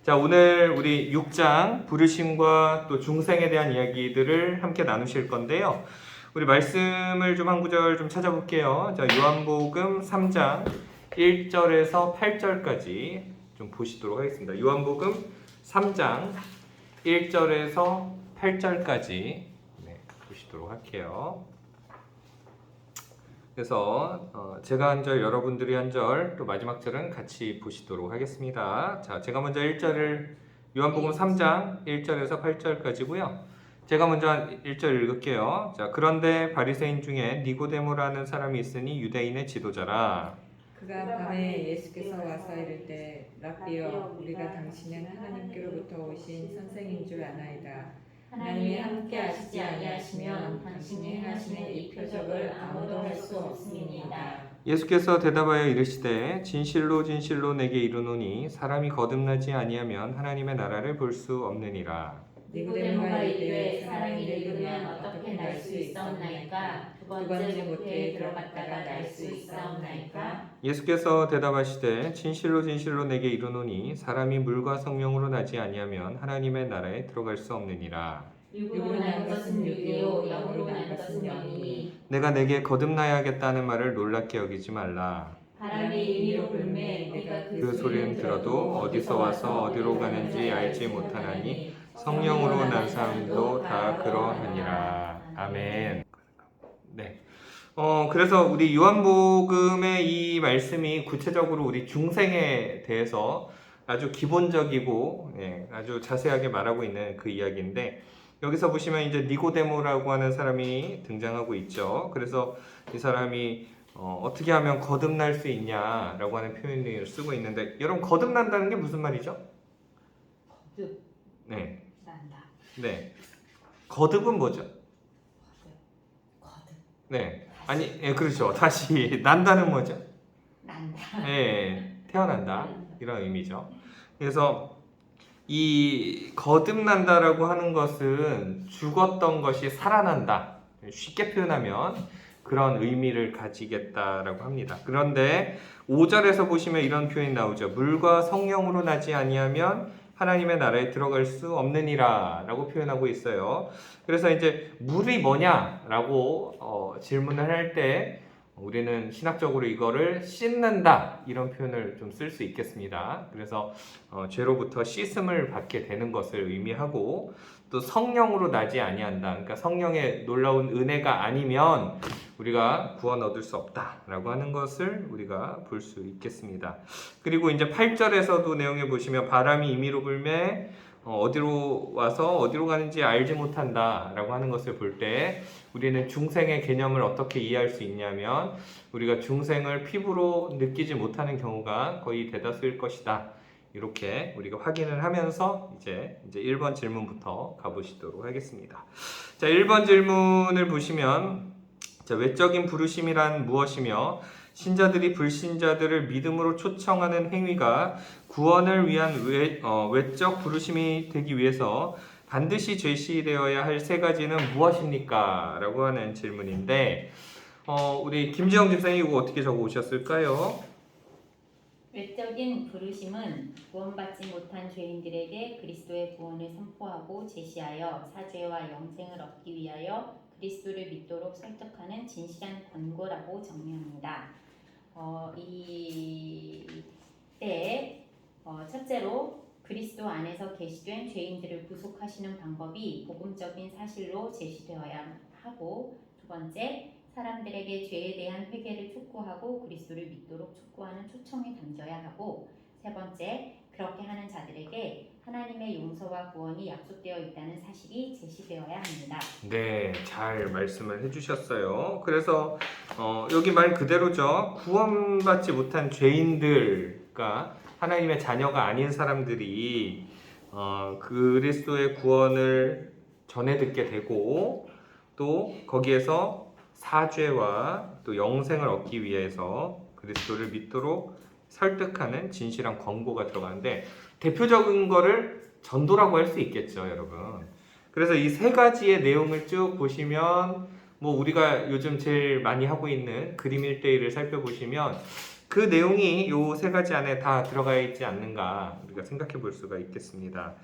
자, 오늘 우리 6장 부르심과 또 중생에 대한 이야기들을 함께 나누실 건데요. 우리 말씀을 좀 한 구절 좀 찾아볼게요. 자, 요한복음 3장 1절에서 8절까지 좀 보시도록 하겠습니다. 요한복음 3장 1절에서 8절까지 보시도록 할게요. 그래서 제가 한 절, 여러분들이 한 절, 또 마지막 절은 같이 보시도록 하겠습니다. 자, 제가 먼저 1절을 요한복음 3장 1절에서 8절까지고요. 제가 먼저 한 1절 읽을게요. 자, 그런데 바리새인 중에 니고데모라는 사람이 있으니 유대인의 지도자라. 그가 밤에 예수께서 와서 이를 때 랍비여 우리가 당신은 하나님께로부터 오신 선생인 줄 아나이다. 하나님이 함께 하시지 아니하시면 당신이 행하시는 이 표적을 아무도 할 수 없음이니이다. 예수께서 대답하여 이르시되 진실로 진실로 내게 이르노니 사람이 거듭나지 아니하면 하나님의 나라를 볼 수 없느니라. 니고데모가 이르되 사람이 늙으면 어떻게 날 수 있사옵나이까? 두 번째 모태에 들어갔다가 날 수 있사옵나이까? 예수께서 대답하시되 진실로 진실로 내게 이르노니 사람이 물과 성령으로 나지 아니하면 하나님의 나라에 들어갈 수 없느니라. 육으로 난 것은 육이요 영으로 난 것은 영이니 내가 내게 거듭나야겠다는 말을 놀랍게 여기지 말라. 바람이 임의로 불매 내가 그 소리는 들어도 어디서 와서 어디로 가는지 알지 못하나니 성령으로 난 사람도 다 그러하니라. 아멘. 네. 그래서 우리 요한복음의 이 말씀이 구체적으로 우리 중생에 대해서 아주 기본적이고 아주 자세하게 말하고 있는 그 이야기인데, 여기서 보시면 이제 니고데모라고 하는 사람이 등장하고 있죠. 그래서 이 사람이 어떻게 하면 거듭날 수 있냐라고 하는 표현을 쓰고 있는데, 여러분 거듭난다는 게 무슨 말이죠? 거듭난다. 네. 거듭은 뭐죠? 거듭. 네. 아니, 그렇죠. 다시 난다는 뭐죠? 난다. 태어난다 이런 의미죠. 그래서 이 거듭난다라고 하는 것은 죽었던 것이 살아난다. 쉽게 표현하면 그런 의미를 가지겠다라고 합니다. 그런데 5절에서 보시면 이런 표현이 나오죠. 물과 성령으로 나지 아니하면 하나님의 나라에 들어갈 수 없느니라 라고 표현하고 있어요. 그래서 이제 물이 뭐냐라고 질문을 할 때 우리는 신학적으로 이거를 씻는다 이런 표현을 좀 쓸 수 있겠습니다. 그래서 죄로부터 씻음을 받게 되는 것을 의미하고, 또 성령으로 나지 아니한다. 그러니까 성령의 놀라운 은혜가 아니면 우리가 구원 얻을 수 없다라고 하는 것을 우리가 볼 수 있겠습니다. 그리고 이제 8절에서도 내용에 보시면 바람이 임의로 불매 어디로 와서 어디로 가는지 알지 못한다라고 하는 것을 볼 때 우리는 중생의 개념을 어떻게 이해할 수 있냐면, 우리가 중생을 피부로 느끼지 못하는 경우가 거의 대다수일 것이다. 이렇게 우리가 확인을 하면서 이제 1번 질문부터 가보시도록 하겠습니다. 자, 1번 질문을 보시면, 자, 외적인 부르심이란 무엇이며 신자들이 불신자들을 믿음으로 초청하는 행위가 구원을 위한 외적 부르심이 되기 위해서 반드시 제시되어야 할 세 가지는 무엇입니까? 라고 하는 질문인데, 우리 김지영 집사님 이거 어떻게 적어 오셨을까요? 외적인 부르심은 구원받지 못한 죄인들에게 그리스도의 구원을 선포하고 제시하여 사죄와 영생을 얻기 위하여 그리스도를 믿도록 설득하는 진실한 권고라고 정리합니다. 이때 첫째로 그리스도 안에서 계시된 죄인들을 구속하시는 방법이 복음적인 사실로 제시되어야 하고, 두 번째, 사람들에게 죄에 대한 회개를 촉구하고 그리스도를 믿도록 촉구하는 초청이 던져야 하고, 세 번째, 그렇게 하는 자들에게 하나님의 용서와 구원이 약속되어 있다는 사실이 제시되어야 합니다. 네, 잘 말씀을 해주셨어요. 그래서 여기 말 그대로죠. 구원받지 못한 죄인들과 하나님의 자녀가 아닌 사람들이 그리스도의 구원을 전해 듣게 되고, 또 거기에서 사죄와 또 영생을 얻기 위해서 그리스도를 믿도록 설득하는 진실한 권고가 들어가는데, 대표적인 거를 전도라고 할 수 있겠죠, 여러분. 그래서 이 세 가지의 내용을 쭉 보시면, 우리가 요즘 제일 많이 하고 있는 그림 1:1을 살펴보시면 그 내용이 요 세 가지 안에 다 들어가 있지 않는가 우리가 생각해 볼 수가 있겠습니다.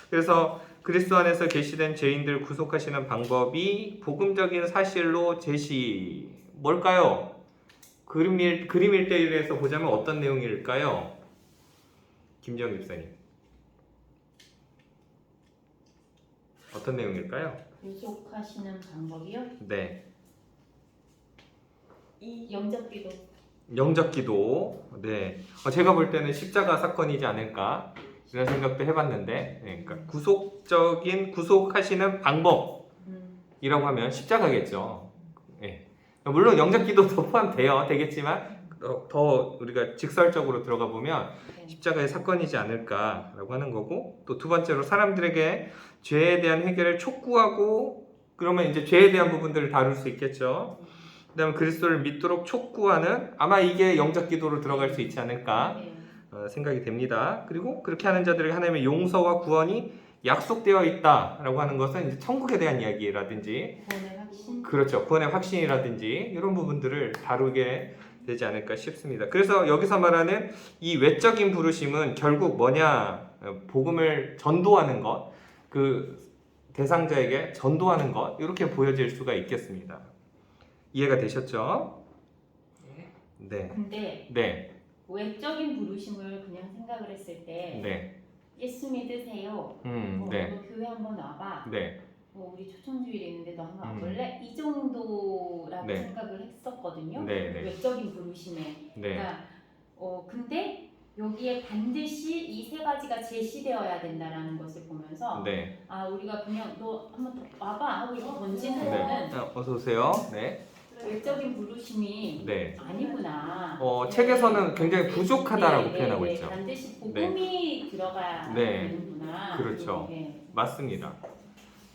그래서 그리스도 안에서 계시된 죄인들을 구속하시는 방법이 복음적인 사실로 제시 뭘까요? 그림 1대1에서 보자면 어떤 내용일까요? 김정 집사님 어떤 내용일까요? 구속하시는 방법이요? 네, 영접기도. 영접기도. 네, 제가 볼 때는 십자가 사건이지 않을까 이런 생각도 해봤는데, 네, 그러니까 구속하시는 방법이라고 하면 십자가겠죠. 네. 물론 영접기도도 포함돼요, 되겠지만 더 우리가 직설적으로 들어가 보면 십자가의 사건이지 않을까라고 하는 거고, 또 두 번째로 사람들에게 죄에 대한 해결을 촉구하고, 그러면 이제 죄에 대한 부분들을 다룰 수 있겠죠. 그다음에 그리스도를 믿도록 촉구하는, 아마 이게 영접기도로 들어갈 수 있지 않을까 생각이 됩니다. 그리고 그렇게 하는 자들에게 하나님의 용서와 구원이 약속되어 있다라고 하는 것은 이제 천국에 대한 이야기라든지, 구원의 확신. 그렇죠, 구원의 확신이라든지 이런 부분들을 다루게 되지 않을까 싶습니다. 그래서 여기서 말하는 이 외적인 부르심은 결국 뭐냐, 복음을 전도하는 것, 그 대상자에게 전도하는 것, 이렇게 보여질 수가 있겠습니다. 이해가 되셨죠? 네. 근데 네. 외적인 부르심을 그냥 생각을 했을 때 네. 예수 믿으세요. 네. 너 교회 한번 와봐. 네. 우리 초청주일에 있는데 너 한번 음. 와볼래? 이 정도라고 네. 생각을 했었거든요. 네. 네. 외적인 부르심에. 네. 그러니까 근데 여기에 반드시 이 세 가지가 제시되어야 된다라는 것을 보면서 네. 아 우리가 그냥 너 한번 와봐 하고 이렇게 던지는 네. 거는 어서 오세요. 네. 외적인 부르심이 네. 아니구나. 책에서는 굉장히 부족하다라고 표현하고 네, 있죠. 반드시 복음이 들어가야 네. 되는구나. 그렇죠. 네. 맞습니다.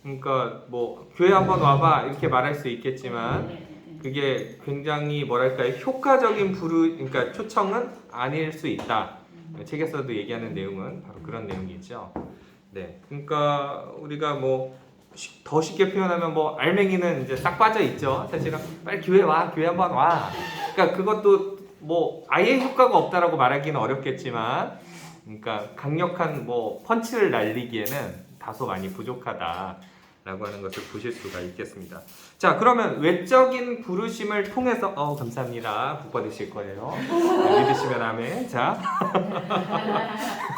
그러니까 뭐 교회 한번 와봐 이렇게 말할 수 있겠지만 네. 그게 굉장히 뭐랄까요, 효과적인 그러니까 초청은 아닐 수 있다. 책에서도 얘기하는 내용은 바로 그런 내용이죠. 네, 그러니까 우리가 뭐 더 쉽게 표현하면 뭐 알맹이는 이제 싹 빠져 있죠. 사실은 빨리 교회 와, 교회 한번 와. 그러니까 그것도 뭐 아예 효과가 없다라고 말하기는 어렵겠지만, 그러니까 강력한 뭐 펀치를 날리기에는 다소 많이 부족하다라고 하는 것을 보실 수가 있겠습니다. 자, 그러면 외적인 부르심을 통해서 감사합니다. 복 받으실 거예요. 네, 믿으시면 아멘. 자,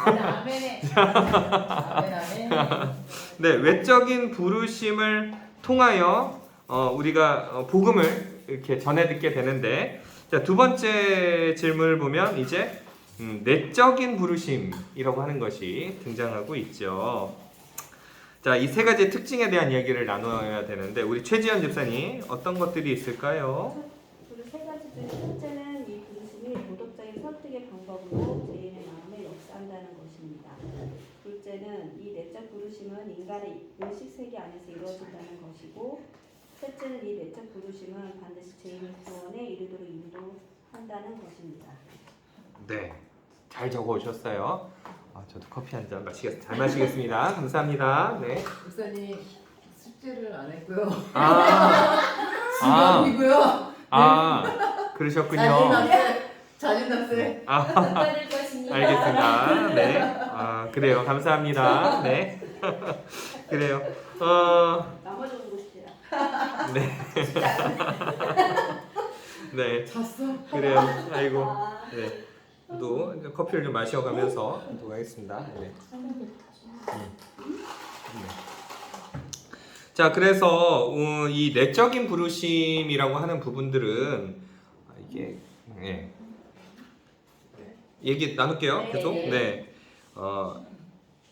아멘에. 아멘. 네, 외적인 부르심을 통하여 우리가 복음을 이렇게 전해 듣게 되는데, 자, 두 번째 질문을 보면 이제 내적인 부르심이라고 하는 것이 등장하고 있죠. 자, 이 세 가지 특징에 대한 이야기를 나눠야 되는데, 우리 최지연 집사님 어떤 것들이 있을까요? 그 세 가지 중에 첫째는 이 부르심이 도덕적인 설득의 방법으로 죄인의 마음을 역사한다는 것입니다. 둘째는 이 내적 부르심은 인간의 의식 세계 안에서 이루어진다는 것이고, 셋째는 이 내적 부르심은 반드시 죄인의 구원에 이르도록 인도한다는 것입니다. 네, 잘 적어 오셨어요. 저도 커피 한 잔 잘 마시겠습니다. 감사합니다. 네. 목사님 숙제를 안 했고요. 지금이고요. 그러셨군요. 자진납세. 받을 것입니다. 알겠습니다. 네. 그래요. 감사합니다. 네. 그래요. 나머지 보고 싶어요. 네. 네. 잤어? 그래요. 아이고. 네. 또 이제 커피를 좀 마셔가면서 하도록 하겠습니다. 네. 자, 그래서 이 내적인 부르심이라고 하는 부분들은 이게 얘기 나눌게요. 계속. 네.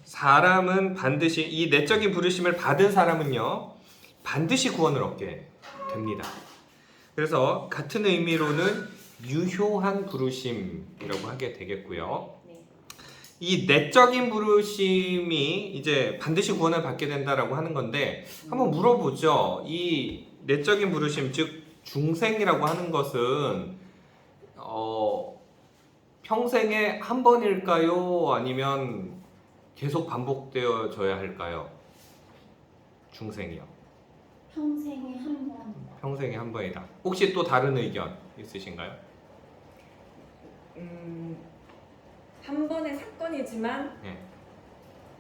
사람은 반드시 이 내적인 부르심을 받은 사람은요, 반드시 구원을 얻게 됩니다. 그래서 같은 의미로는 유효한 부르심이라고 하게 되겠고요. 이 내적인 부르심이 이제 반드시 구원을 받게 된다라고 하는 건데, 한번 물어보죠. 이 내적인 부르심, 즉 중생이라고 하는 것은 평생에 한 번일까요? 아니면 계속 반복되어져야 할까요? 중생이요. 평생에 한 번. 평생에 한 번이다. 혹시 또 다른 의견 있으신가요? 한 번의 사건이지만 네.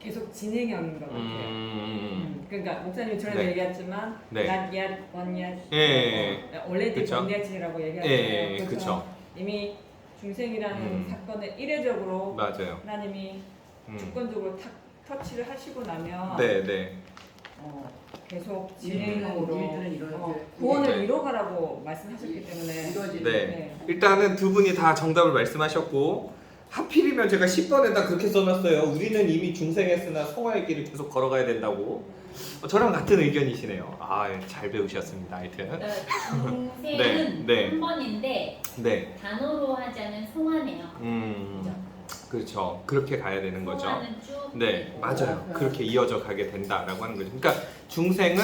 계속 진행형인 것 같아요. 그러니까 목사님 전에도 네. 얘기했지만 네. not yet, one yet, 예. already 그쵸. one yet이라고 예, 얘기하잖아요. 그렇죠. 이미 중생이라는 음. 사건을 이례적으로 맞아요. 하나님이 음. 주권적으로 터치를 하시고 나면 네, 네. 계속 진행으로 일들은 이루어져야 구원을 네. 이뤄가라고 말씀하셨기 때문에 이루어지는 네. 일단은 두 분이 다 정답을 말씀하셨고 하필이면 제가 10번에다 그렇게 써놨어요. 우리는 이미 중생했으나 성화의 길을 계속 걸어가야 된다고. 저랑 같은 의견이시네요. 아, 잘 배우셨습니다. 하여튼. 그러니까 중생은 네, 네. 한 번인데 네. 단어로 하자면 송하네요. 그렇죠. 그렇게 가야 되는 거죠. 송하는 쭉. 네, 맞아요. 그렇게 이어져 가게 된다라고 하는 거죠. 그러니까 중생은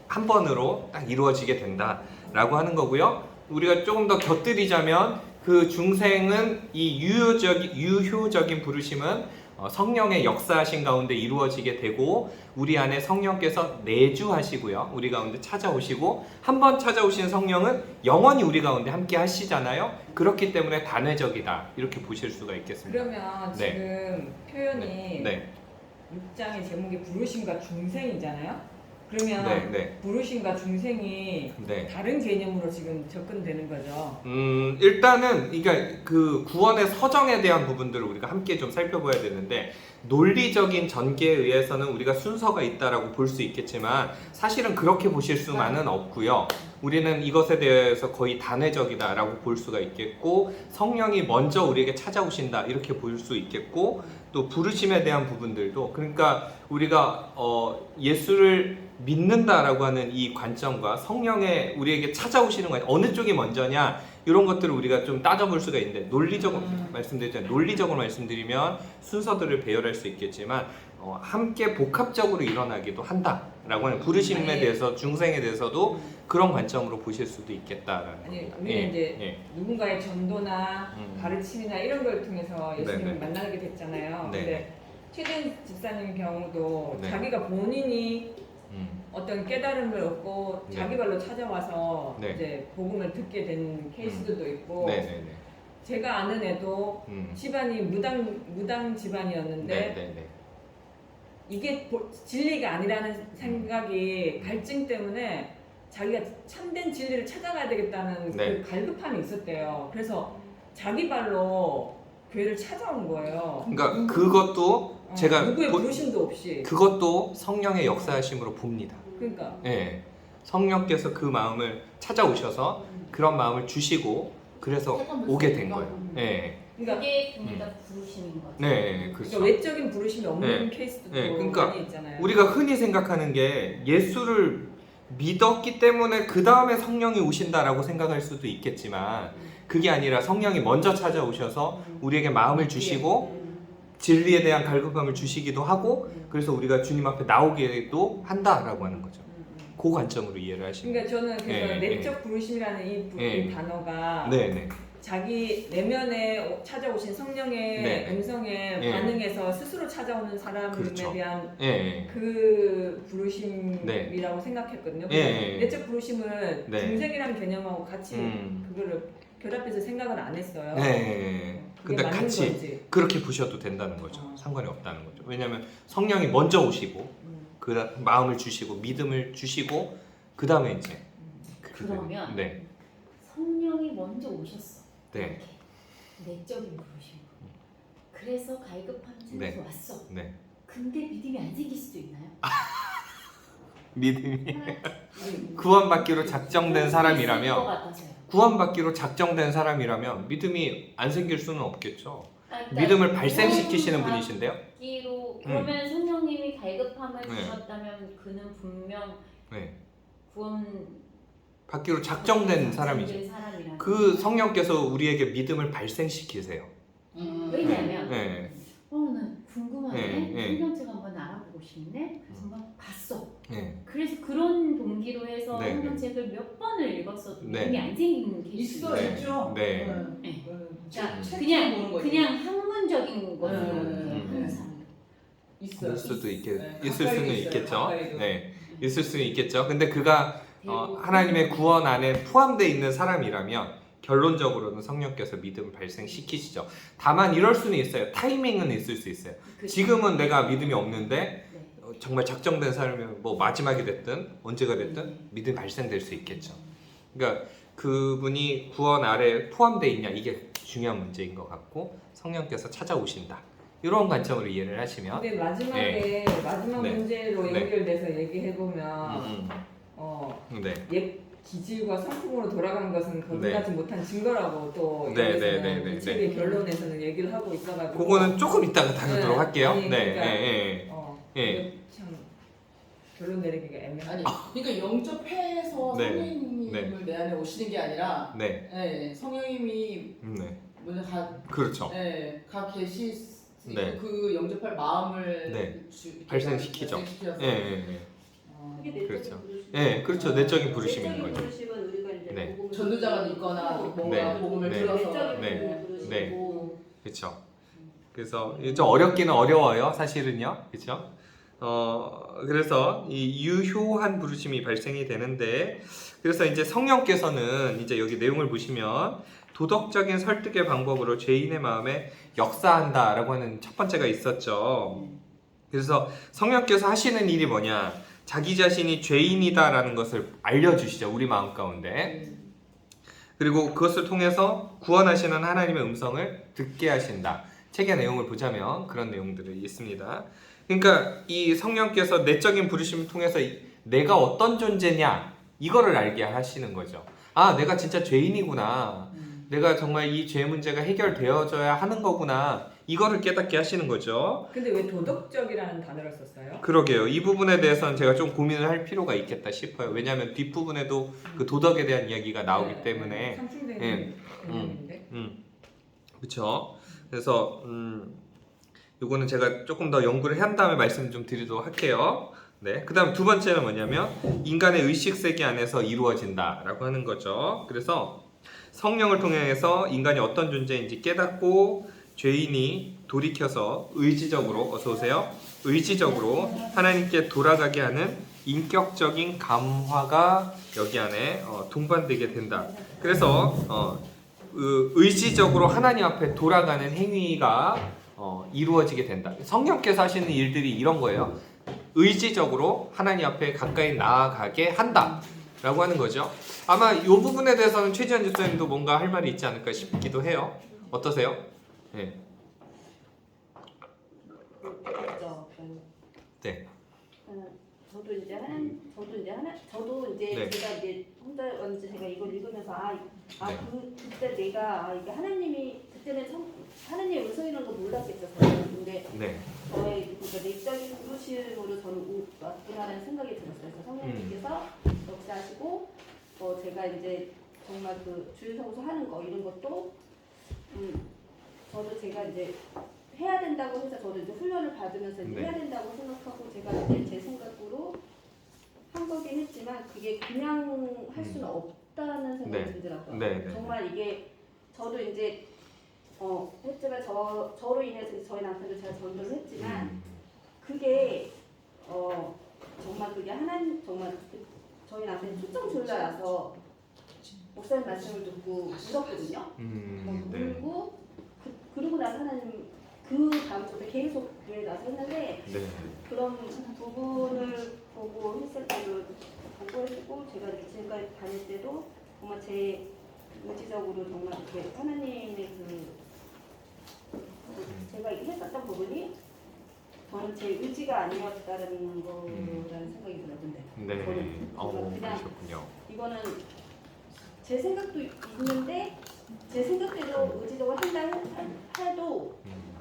한 번으로 딱 이루어지게 된다라고 하는 거고요. 우리가 조금 더 곁들이자면 그 중생은 이 유효적인 부르심은 성령의 역사하신 가운데 이루어지게 되고 우리 안에 성령께서 내주하시고요. 우리 가운데 찾아오시고 한 번 찾아오신 성령은 영원히 우리 가운데 함께 하시잖아요. 그렇기 때문에 단회적이다. 이렇게 보실 수가 있겠습니다. 그러면 네. 지금 표현이 네. 6장의 제목이 부르심과 중생이잖아요. 그러면 네, 네. 부르심과 중생이 네. 다른 개념으로 지금 접근되는 거죠. 일단은 그러니까 그 구원의 서정에 대한 부분들을 우리가 함께 좀 살펴봐야 되는데 논리적인 전개에 의해서는 우리가 순서가 있다라고 볼 수 있겠지만 사실은 그렇게 보실 수만은 없고요. 우리는 이것에 대해서 거의 단회적이다라고 볼 수가 있겠고 성령이 먼저 우리에게 찾아오신다 이렇게 볼 수 있겠고 또 부르심에 대한 부분들도 그러니까 우리가 예수를 믿는다라고 하는 이 관점과 성령의 우리에게 찾아오시는 것 어느 쪽이 먼저냐 이런 것들을 우리가 좀 따져볼 수가 있는데 논리적으로 말씀드리자면 논리적으로 말씀드리면 순서들을 배열할 수 있겠지만 함께 복합적으로 일어나기도 한다라고 하는 부르심에 아니, 대해서 중생에 대해서도 그런 관점으로 보실 수도 있겠다라는 아니 겁니다. 우리는 이제 예. 누군가의 전도나 가르침이나 이런 걸 통해서 예수님을 네네. 만나게 됐잖아요. 네. 근데 최진 집사님 경우도 네. 자기가 본인이 음. 어떤 깨달음을 얻고 네. 자기 발로 찾아와서 네. 이제 복음을 듣게 된 케이스들도 있고 네네네. 제가 아는 애도 집안이 무당 집안이었는데 네네네. 이게 진리가 아니라는 생각이 갈증 때문에 자기가 참된 진리를 찾아가야 되겠다는 네. 그 갈급함이 있었대요. 그래서 자기 발로 교회를 찾아온 거예요. 그러니까 그것도 제가 누구의 부르심도 없이. 그것도 성령의 역사하심으로 봅니다. 그러니까 예. 성령께서 그 마음을 찾아오셔서 그런 마음을 주시고 그래서 오게 된 거예요. 예. 그러니까 그게 그러니까 부르심인 거죠. 네, 그렇죠. 그러니까 외적인 부르심이 없는 네. 케이스도 네, 그러니까 많이 있잖아요. 우리가 흔히 생각하는 게 예수를 믿었기 때문에 그 다음에 성령이 오신다라고 생각할 수도 있겠지만 그게 아니라 성령이 먼저 찾아오셔서 우리에게 마음을 주시고 진리에 대한 갈급함을 주시기도 하고 그래서 우리가 주님 앞에 나오게도 한다라고 하는 거죠. 그 관점으로 이해를 하시면 그러니까 저는 그래서 예, 내적 부르심이라는 이 단어가 네네. 자기 내면에 찾아오신 성령의 네. 음성에 예. 반응해서 스스로 찾아오는 사람에 그렇죠. 대한 예. 그 부르심이라고 네. 생각했거든요. 예. 내적 부르심을 네. 중생이라는 개념하고 같이 음. 그거를 결합해서 생각은 안 했어요. 네. 그게 근데 맞는 같이 건지. 그렇게 보셔도 된다는 거죠. 상관이 없다는 거죠. 왜냐하면 성령이 먼저 오시고 그 마음을 주시고 믿음을 주시고 그 다음에 이제 그러면 네. 성령이 먼저 오셨어. 네. 이렇게 내적인 부르심. 그래서 갈급함 생겨서 네. 왔어. 네. 근데 믿음이 안 생길 수도 있나요? 믿음이 구원받기로 작정된 있을 것 사람이라면 같아서요. 구원받기로 작정된 사람이라면 믿음이 안 생길 수는 없겠죠. 그러니까 믿음을 발생시키시는 분이신데요. 받기로 그러면 성령님이 갈급함을 네. 주셨다면 그는 분명 네. 구원 받기로 작정된 사람이죠. 사람이라는 그 성령께서 우리에게 믿음을 발생시키세요. 왜냐하면 네. 난 궁금하네. 네. 성경책 한번 알아보고 싶네. 그래서 막 봤어. 네. 그래서 그런 동기로 해서 네. 성경책을 몇 번을 읽었어도 네. 믿음이 안 생기는 케이스. 있어 네. 있죠. 네. 네. 자, 그냥 학문적인 것으로 네. 항상 있어. 그럴 수도 네. 있을 수는 가까이도 있겠죠. 있어요, 가까이도. 네. 있을 수는 있겠죠. 근데 그가 되고 하나님의 구원 안에 포함되어 있는 사람이라면 결론적으로는 성령께서 믿음을 발생시키시죠. 다만 이럴 수는 있어요. 타이밍은 있을 수 있어요. 지금은 내가 믿음이 없는데 네. 정말 작정된 삶이면 뭐 마지막이 됐든 언제가 됐든 믿음이 발생될 수 있겠죠. 그러니까 그분이 구원 아래 포함되어 있냐 이게 중요한 문제인 것 같고 성령께서 찾아오신다. 이런 관점으로 이해를 하시면 근데 마지막에 마지막 네. 문제로 네. 연결돼서 얘기해 보면 네. 옛 기질과 성품으로 돌아가는 것은 거듭나지 못한 증거라고 또 네, 여기서는 네, 네, 이 네, 책의 결론에서는 얘기를 하고 있어가지고 그거는 조금 이따가 다루도록 네. 할게요. 아니, 네, 그러니까, 예, 예. 이거 참 결론 내리기가 애매하네. 아니 그러니까 영접해서 네. 성령님을 내 안에 오시는 게 아니라 네, 성령님이 네, 먼저 그렇죠. 가 계시 네. 그 영접할 마음을 네. 이렇게 발생시키죠. 발생시켜서 예, 예, 예. 그게 내적인 그렇죠. 부르심. 예, 그렇죠. 내적인 부르심인 내적인 거죠. 부르심은 우리가 이제 네. 복음을 전도자가 있거나 뭔가 네. 복음을 네. 들어서 내적인 네. 부르심이고 그렇죠. 그래서 좀 어렵기는 어려워요, 사실은요, 그렇죠. 그래서 이 유효한 부르심이 발생이 되는데, 그래서 이제 성령께서는 이제 여기 내용을 보시면 도덕적인 설득의 방법으로 죄인의 마음에 역사한다라고 하는 첫 번째가 있었죠. 그래서 성령께서 하시는 일이 뭐냐? 자기 자신이 죄인이다라는 것을 알려주시죠, 우리 마음 가운데. 그리고 그것을 통해서 구원하시는 하나님의 음성을 듣게 하신다. 책의 내용을 보자면 그런 내용들이 있습니다. 그러니까 이 성령께서 내적인 부르심을 통해서 내가 어떤 존재냐 이거를 알게 하시는 거죠. 아, 내가 진짜 죄인이구나. 내가 정말 이 죄 문제가 해결되어져야 하는 거구나. 이거를 깨닫게 하시는 거죠. 근데 왜 도덕적이라는 단어를 썼어요? 그러게요. 이 부분에 대해서는 제가 좀 고민을 할 필요가 있겠다 싶어요. 왜냐하면 뒷부분에도 그 도덕에 대한 이야기가 나오기 때문에. 상충되는 예. 개념인데. 그렇죠. 그래서 요거는 제가 조금 더 연구를 한 다음에 말씀 좀 드리도록 할게요. 네. 그다음 두 번째는 뭐냐면 인간의 의식 세계 안에서 이루어진다라고 하는 거죠. 그래서 성령을 통해서 인간이 어떤 존재인지 깨닫고 죄인이 돌이켜서 의지적으로 어서 오세요. 의지적으로 하나님께 돌아가게 하는 인격적인 감화가 여기 안에 동반되게 된다. 그래서 의지적으로 하나님 앞에 돌아가는 행위가 이루어지게 된다. 성령께서 하시는 일들이 이런 거예요. 의지적으로 하나님 앞에 가까이 나아가게 한다 라고 하는 거죠. 아마 이 부분에 대해서는 최지현 집사님도 뭔가 할 말이 있지 않을까 싶기도 해요. 어떠세요? 네. 그렇죠. 네. 저도 이제 네. 제가 이제 혼자 언제 제가 이걸 읽으면서 네. 그때 내가 이게 하나님이 그때는 하나님의 음성이라는 걸 몰랐겠죠. 저는. 근데 네. 저의 그러니까 내적인 부르심으로 저는 왔구나라는 생각이 들었어요. 그래서 성령님께서 역사하시고 제가 이제 정말 그 주일성수 하는 거 이런 것도 저도 제가 이제 해야 된다고 해서 저도 이제 훈련을 받으면서 이제 네. 해야 된다고 생각하고 제가 이제 제 생각으로 한 거긴 했지만 그게 그냥 할 수는 없다는 생각이 네. 들더라고요. 네, 네. 정말 이게 저도 이제 했지만 저로 인해서 저희 남편도 제가 전도를 했지만 그게 정말 그게 하나님 정말 저희 남편이 초점 졸라서 목사님 말씀을 듣고 울었거든요. 네. 울고 그러고 나서 하나님 그 다음부터 계속 교회 나서 했는데 네. 그런 부분을 보고 했을 때도 보고 해주고 제가 이제 지금까지 다닐 때도 정말 제 의지적으로 정말 이렇게 하나님의 제가 했었던 부분이 저는 제 의지가 아니었다는 거라는 생각이 들어요. 근데 네. 저는 그냥 그러셨군요. 이거는 제 생각도 있는데 제 생각대로 의지적으로 한다 해도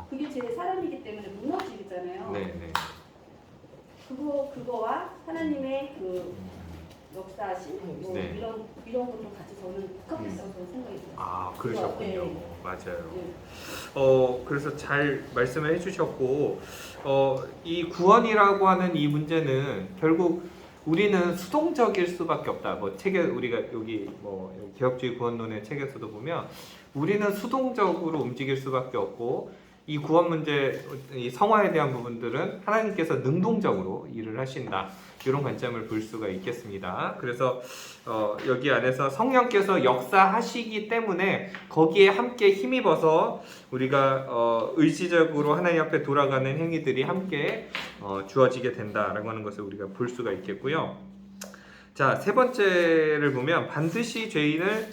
그게 제 사람이기 때문에 무너지잖아요. 네, 네. 그거와 하나님의 그 역사하신 뭐 네. 이런 것도 같이 저는 복합했다고 저는 생각이 들어요. 아, 그러셨군요. 네. 맞아요. 네. 그래서 잘 말씀을 해주셨고, 이 구원이라고 하는 이 문제는 결국 우리는 수동적일 수밖에 없다. 뭐 책에 우리가 여기 기업주의 구원론의 책에서도 보면 우리는 수동적으로 움직일 수밖에 없고 이 구원 문제, 이 성화에 대한 부분들은 하나님께서 능동적으로 일을 하신다. 이런 관점을 볼 수가 있겠습니다. 그래서 여기 안에서 성령께서 역사하시기 때문에 거기에 함께 힘입어서 우리가 의지적으로 하나님 앞에 돌아가는 행위들이 함께 주어지게 된다라고 하는 것을 우리가 볼 수가 있겠고요. 자, 세 번째를 보면 반드시 죄인을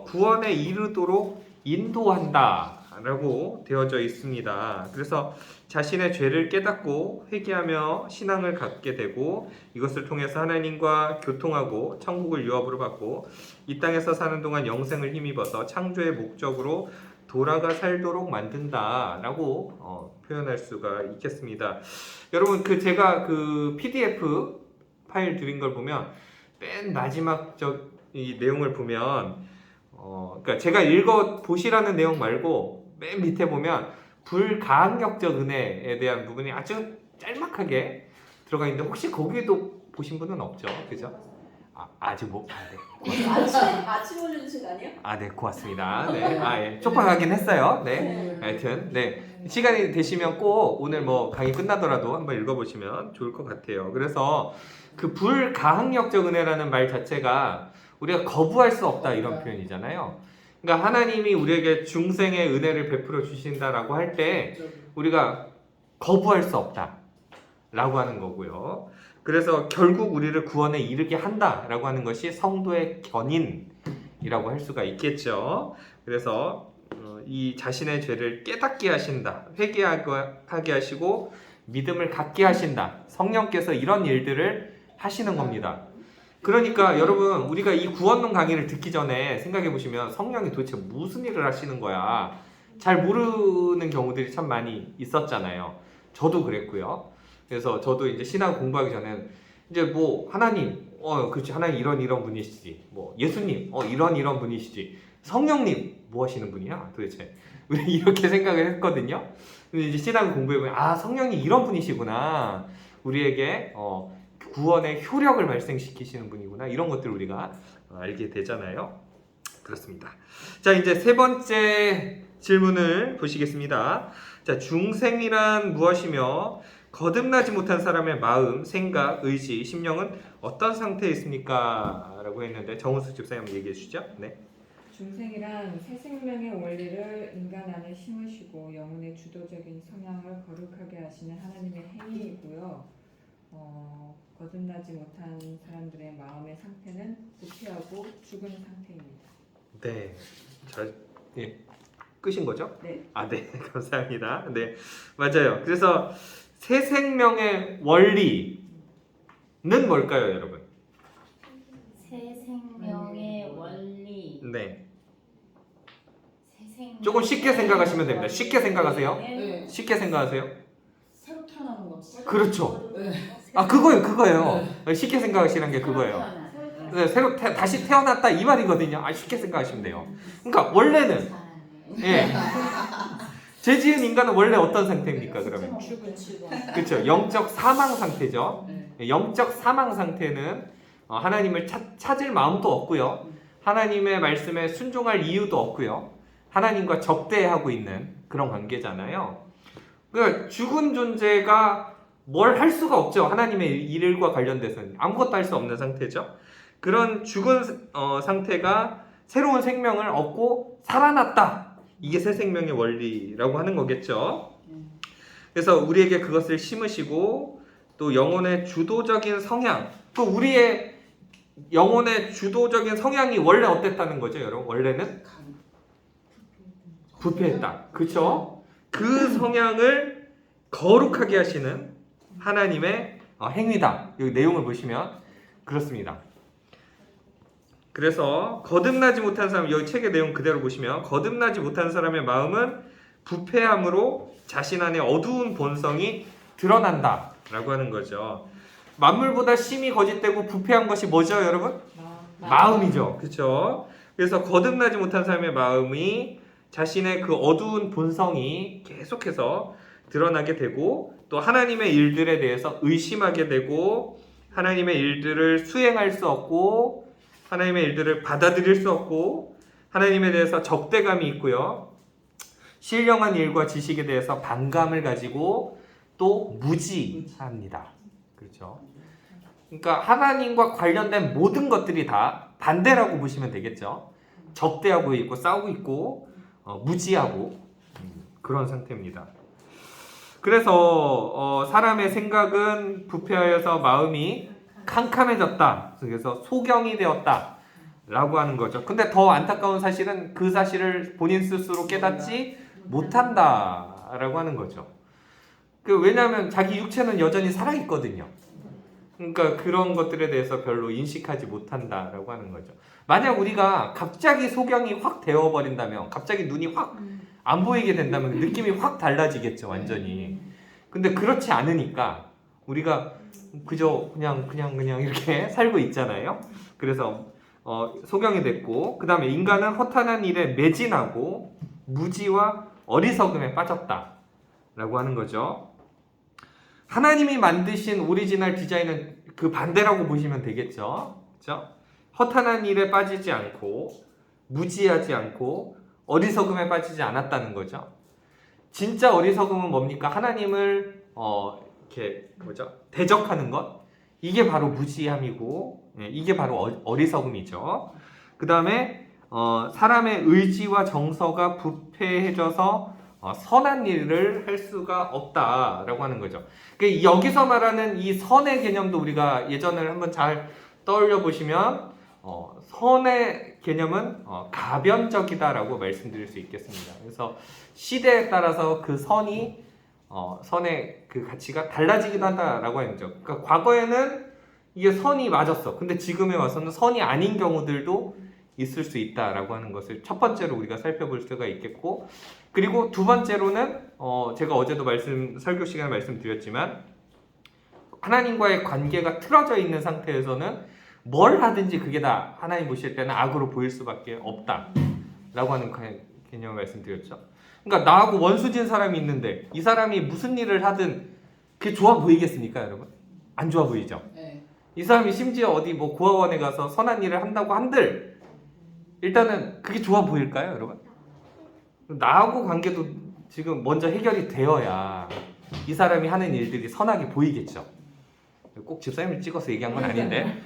구원에 이르도록 인도한다라고 되어져 있습니다. 그래서 자신의 죄를 깨닫고 회개하며 신앙을 갖게 되고 이것을 통해서 하나님과 교통하고 천국을 유업으로 받고 이 땅에서 사는 동안 영생을 힘입어서 창조의 목적으로 돌아가 살도록 만든다라고 표현할 수가 있겠습니다. 여러분 제가 그 PDF 파일 드린 걸 보면 맨 마지막 이 내용을 보면 그러니까 제가 읽어 보시라는 내용 말고 맨 밑에 보면 불가항력적 은혜에 대한 부분이 아주 짤막하게 들어가 있는데 혹시 거기도 보신 분은 없죠, 그죠? 아직 못. 네. 아침 올려주신 거 아니에요? 네, 고맙습니다. 네, 예, 쪽박하긴 했어요. 네, 하여튼 네 시간이 되시면 꼭 오늘 뭐 강의 끝나더라도 한번 읽어보시면 좋을 것 같아요. 그래서 그 불가항력적 은혜라는 말 자체가 우리가 거부할 수 없다 이런 표현이잖아요. 그러니까 하나님이 우리에게 중생의 은혜를 베풀어 주신다라고 할 때 우리가 거부할 수 없다라고 하는 거고요. 그래서 결국 우리를 구원에 이르게 한다라고 하는 것이 성도의 견인이라고 할 수가 있겠죠. 그래서 이 자신의 죄를 깨닫게 하신다, 회개하게 하시고 믿음을 갖게 하신다. 성령께서 이런 일들을 하시는 겁니다. 그러니까 여러분 우리가 이 구원론 강의를 듣기 전에 생각해 보시면 성령이 도대체 무슨 일을 하시는 거야 잘 모르는 경우들이 참 많이 있었잖아요. 저도 그랬고요. 그래서 저도 이제 신학 공부하기 전에 이제 뭐 하나님 그렇지 하나님 이런 분이시지, 뭐 예수님 이런 분이시지, 성령님 뭐 하시는 분이야 도대체 이렇게 생각을 했거든요. 근데 이제 신학을 공부해보면 성령이 이런 분이시구나, 우리에게 구원의 효력을 발생시키시는 분이구나, 이런 것들을 우리가 알게 되잖아요. 그렇습니다. 자, 이제 세 번째 질문을 보시겠습니다. 자, 중생이란 무엇이며 거듭나지 못한 사람의 마음, 생각, 의지, 심령은 어떤 상태에 있습니까? 라고 했는데 정은숙 집사님 한번 얘기해 주시죠. 네. 중생이란 새 생명의 원리를 인간 안에 심으시고 영혼의 주도적인 성향을 거룩하게 하시는 하나님의 행위이고요. 거듭나지 못한 사람들의 마음의 상태는 부패하고 죽은 상태입니다. 네. 끝인 거죠? 네. 네. 감사합니다. 네. 맞아요. 그래서 새 생명의 원리는 뭘까요, 여러분? 새 생명의 원리. 네. 새 생명의 조금 쉽게 생각하시면 됩니다. 쉽게 생각하세요. 네. 쉽게 생각하세요. 새로 태어나는 거. 그렇죠. 네. 그거예요. 쉽게 생각하시는 게 그거예요. 네, 다시 태어났다 이 말이거든요. 쉽게 생각하시면 돼요. 그러니까 원래는 죄 지은 인간은 원래 어떤 상태입니까? 그러면 그렇죠. 영적 사망 상태죠. 영적 사망 상태는 하나님을 찾을 마음도 없고요. 하나님의 말씀에 순종할 이유도 없고요. 하나님과 적대하고 있는 그런 관계잖아요. 그러니까 죽은 존재가 뭘 할 수가 없죠. 하나님의 일과 관련돼서는 아무것도 할 수 없는 상태죠. 그런 죽은 상태가 새로운 생명을 얻고 살아났다. 이게 새 생명의 원리라고 하는 거겠죠. 그래서 우리에게 그것을 심으시고 또 영혼의 주도적인 성향, 또 우리의 영혼의 주도적인 성향이 원래 어땠다는 거죠, 여러분? 원래는 부패했다. 그렇죠? 그 성향을 거룩하게 하시는 하나님의 행위다. 여기 내용을 보시면 그렇습니다. 그래서 거듭나지 못한 사람, 여기 책의 내용 그대로 보시면 거듭나지 못한 사람의 마음은 부패함으로 자신 안에 어두운 본성이 드러난다 라고 하는 거죠. 만물보다 심히 거짓되고 부패한 것이 뭐죠, 여러분? 마음이죠. 그렇죠? 그래서 거듭나지 못한 사람의 마음이 자신의 그 어두운 본성이 계속해서 드러나게 되고 또 하나님의 일들에 대해서 의심하게 되고 하나님의 일들을 수행할 수 없고 하나님의 일들을 받아들일 수 없고 하나님에 대해서 적대감이 있고요. 신령한 일과 지식에 대해서 반감을 가지고 또 무지합니다. 그렇죠? 그러니까 하나님과 관련된 모든 것들이 다 반대라고 보시면 되겠죠. 적대하고 있고 싸우고 있고 무지하고 그런 상태입니다. 그래서 사람의 생각은 부패하여서 마음이 캄캄해졌다. 그래서 소경이 되었다 라고 하는 거죠. 근데 더 안타까운 사실은 그 사실을 본인 스스로 깨닫지 못한다 라고 하는 거죠. 왜냐하면 자기 육체는 여전히 살아있거든요. 그러니까 그런 것들에 대해서 별로 인식하지 못한다 라고 하는 거죠. 만약 우리가 갑자기 소경이 확 되어버린다면, 갑자기 눈이 확 안 보이게 된다면 느낌이 확 달라지겠죠, 완전히. 근데 그렇지 않으니까 우리가 그저 그냥 이렇게 살고 있잖아요. 그래서 소경이 됐고, 그 다음에 인간은 허탄한 일에 매진하고 무지와 어리석음에 빠졌다 라고 하는 거죠. 하나님이 만드신 오리지널 디자인은 그 반대라고 보시면 되겠죠. 그렇죠? 허탄한 일에 빠지지 않고 무지하지 않고 어리석음에 빠지지 않았다는 거죠. 진짜 어리석음은 뭡니까? 하나님을 이렇게 대적하는 것. 이게 바로 무지함이고, 이게 바로 어리석음이죠. 그 다음에 사람의 의지와 정서가 부패해져서 선한 일을 할 수가 없다라고 하는 거죠. 여기서 말하는 이 선의 개념도 우리가 예전을 한번 잘 떠올려 보시면 선의 개념은 가변적이다라고 말씀드릴 수 있겠습니다. 그래서 시대에 따라서 그 선의 그 가치가 달라지기도 한다라고 하는 거죠. 그러니까 과거에는 이게 선이 맞았어. 근데 지금에 와서는 선이 아닌 경우들도 있을 수 있다라고 하는 것을 첫 번째로 우리가 살펴볼 수가 있겠고, 그리고 두 번째로는 제가 어제도 설교 시간에 말씀드렸지만 하나님과의 관계가 틀어져 있는 상태에서는 뭘 하든지 그게 다 하나님 보실 때는 악으로 보일 수밖에 없다라고 하는 개념을 말씀드렸죠. 그러니까 나하고 원수진 사람이 있는데 이 사람이 무슨 일을 하든 그게 좋아 보이겠습니까, 여러분? 안 좋아 보이죠? 네. 이 사람이 심지어 어디 뭐 고아원에 가서 선한 일을 한다고 한들 일단은 그게 좋아 보일까요, 여러분? 나하고 관계도 지금 먼저 해결이 되어야 이 사람이 하는 일들이 선하게 보이겠죠. 꼭 집사님을 찍어서 얘기한 건 아닌데.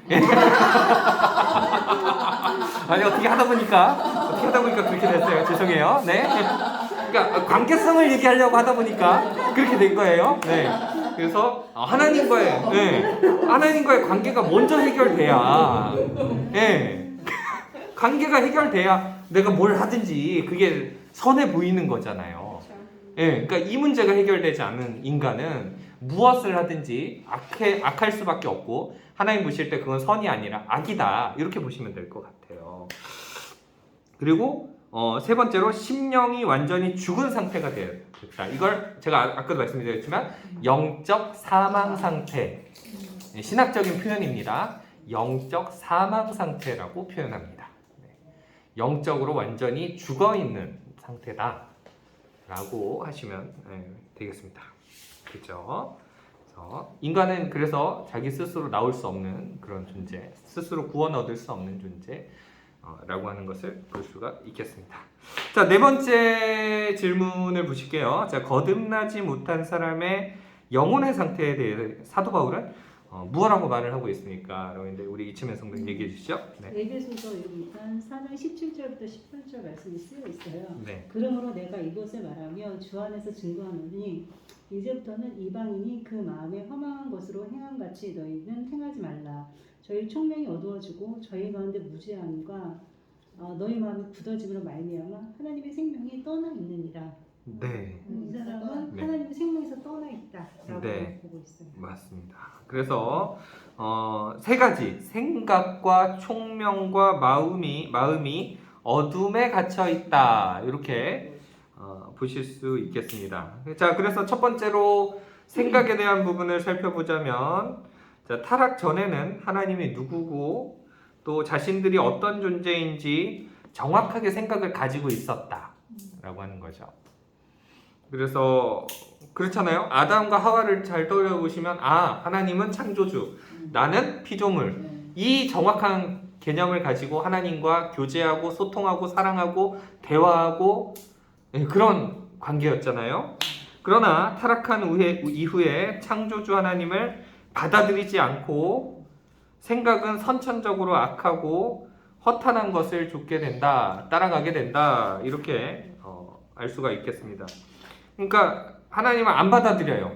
아니 어떻게 하다 보니까 그렇게 됐어요. 죄송해요. 네. 그러니까 관계성을 얘기하려고 하다 보니까 그렇게 된 거예요. 네. 그래서 하나님과의 관계가 먼저 해결돼야, 관계가 해결돼야 내가 뭘 하든지 그게 선해 보이는 거잖아요. 그러니까 이 문제가 해결되지 않은 인간은 무엇을 하든지 악할 수밖에 없고 하나님 보실 때 그건 선이 아니라 악이다, 이렇게 보시면 될 것 같아요. 그리고 세 번째로 심령이 완전히 죽은 상태가 됐다. 이걸 제가 아까도 말씀드렸지만 영적 사망 상태, 신학적인 표현입니다. 영적 사망 상태라고 표현합니다. 영적으로 완전히 죽어 있는 상태다 라고 하시면 되겠습니다. 그렇죠? 인간은 그래서 자기 스스로 나올 수 없는 그런 존재, 스스로 구원 얻을 수 없는 존재라고 하는 것을 볼 수가 있겠습니다. 자, 네 번째 질문을 보실게요. 자, 거듭나지 못한 사람의 영혼의 상태에 대해 사도 바울은 무엇라고 말을 하고 있습니까? 그런데 우리 이치면 성도님 얘기해 주시죠. 네. 에베소서 4장 17절부터 18절 말씀이 쓰여 있어요. 네. 그러므로 내가 이것을 말하며 주 안에서 증거하노니 이제부터는 이방인이 그 마음에 허망한 것으로 행함같이 너희는 행하지 말라. 저희 총명이 어두워지고 저희 가운데 무죄함과 너희 마음이 굳어짐으로 말미암아 하나님의 생명이 떠나 있느니라. 네. 이 사람은 네. 하나님의 생명에서 떠나 있다라고 네. 보고 있어요. 맞습니다. 그래서 세 가지, 생각과 총명과 마음이 어둠에 갇혀 있다, 이렇게 보실 수 있겠습니다. 자, 그래서 첫 번째로 생각에 대한 부분을 살펴보자면, 자, 타락 전에는 하나님이 누구고 또 자신들이 어떤 존재인지 정확하게 생각을 가지고 있었다라고 하는 거죠. 그래서 그렇잖아요. 아담과 하와를 잘 떠올려 보시면 하나님은 창조주, 나는 피조물. 이 정확한 개념을 가지고 하나님과 교제하고 소통하고 사랑하고 대화하고 그런 관계였잖아요. 그러나 타락한 이후에 창조주 하나님을 받아들이지 않고 생각은 선천적으로 악하고 허탄한 것을 좇게 된다, 따라가게 된다, 이렇게 알 수가 있겠습니다. 그러니까 하나님을 안 받아들여요.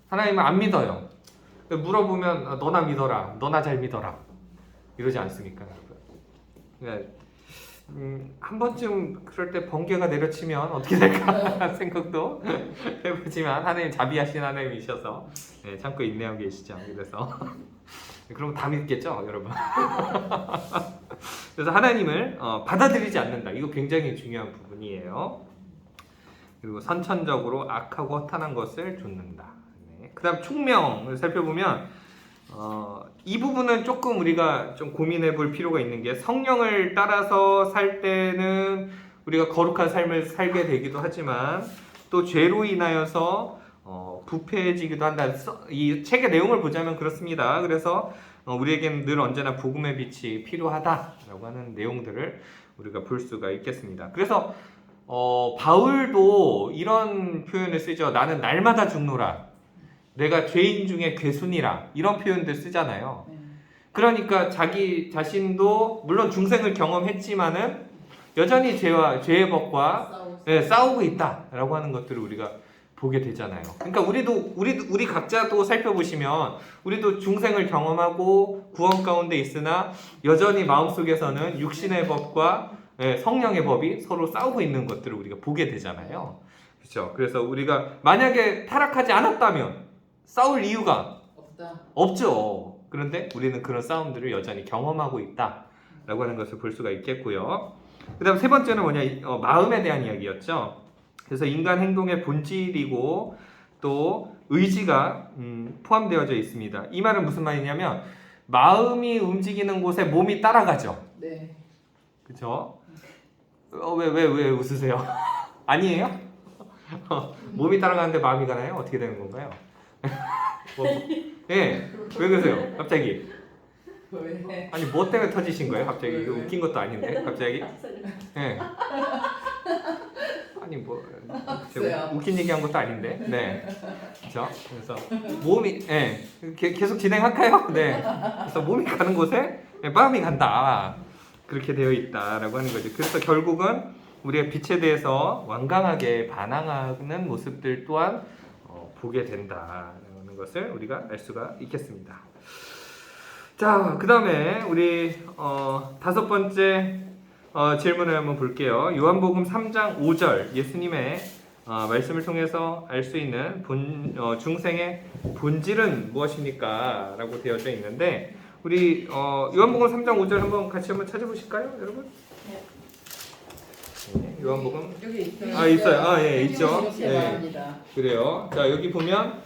하나님을 안 믿어요. 물어보면 너나 믿어라, 너나 잘 믿어라, 이러지 않습니까? 그러니까 한 번쯤 그럴 때 번개가 내려치면 어떻게 될까 생각도 해보지만 하나님 자비하신 하나님이셔서 참고 인내하고 계시죠. 그래서 그럼 다 믿겠죠, 여러분. 그래서 하나님을 받아들이지 않는다. 이거 굉장히 중요한 부분이에요. 그리고 선천적으로 악하고 허탄한 것을 좇는다. 그 다음 총명을 살펴보면 이 부분은 조금 우리가 좀 고민해 볼 필요가 있는 게, 성령을 따라서 살 때는 우리가 거룩한 삶을 살게 되기도 하지만 또 죄로 인하여서 부패해지기도 한다. 이 책의 내용을 보자면 그렇습니다. 그래서 우리에게는 늘 언제나 복음의 빛이 필요하다라고 하는 내용들을 우리가 볼 수가 있겠습니다. 그래서 바울도 이런 표현을 쓰죠. 나는 날마다 죽노라, 내가 죄인 중에 괴순이라, 이런 표현들 쓰잖아요. 그러니까 자기 자신도 물론 중생을 경험했지만은 여전히 죄의 법과 싸우고 있다라고 하는 것들을 우리가 보게 되잖아요. 그러니까 우리 각자도 살펴보시면 우리도 중생을 경험하고 구원 가운데 있으나 여전히 마음속에서는 육신의 법과 성령의 법이 서로 싸우고 있는 것들을 우리가 보게 되잖아요. 그렇죠? 그래서 우리가 만약에 타락하지 않았다면 싸울 이유가 없죠. 그런데 우리는 그런 싸움들을 여전히 경험하고 있다라고 하는 것을 볼 수가 있겠고요. 그 다음 세 번째는 뭐냐, 마음에 대한 이야기였죠. 그래서 인간 행동의 본질이고 또 의지가 포함되어져 있습니다. 이 말은 무슨 말이냐면 마음이 움직이는 곳에 몸이 따라가죠. 네. 그렇죠? 왜 웃으세요? 아니에요? 몸이 따라가는데 마음이 가나요? 어떻게 되는 건가요? 왜 그러세요? 갑자기? 왜? 아니 뭐 때문에 터지신 거예요? 갑자기 이거 웃긴 것도 아닌데 갑자기? 아니 뭐 제가 웃긴 얘기한 것도 아닌데, 그렇죠? 그래서 몸이 계속 진행할까요? 그래서 몸이 가는 곳에 마음이 간다, 그렇게 되어 있다라고 하는 거죠. 그래서 결국은 우리의 빛에 대해서 완강하게 반항하는 모습들 또한 보게 된다라는 것을 우리가 알 수가 있겠습니다. 자, 그 다음에 우리 다섯 번째 질문을 한번 볼게요. 요한복음 3장 5절 예수님의 말씀을 통해서 알 수 있는 중생의 본질은 무엇입니까? 라고 되어져 있는데 우리 요한복음 3장 5절 같이 한번 찾아보실까요, 여러분? 네, 요한복음 여기 있어요. 있어요. 있죠. 바랍니다. 그래요. 자, 여기 보면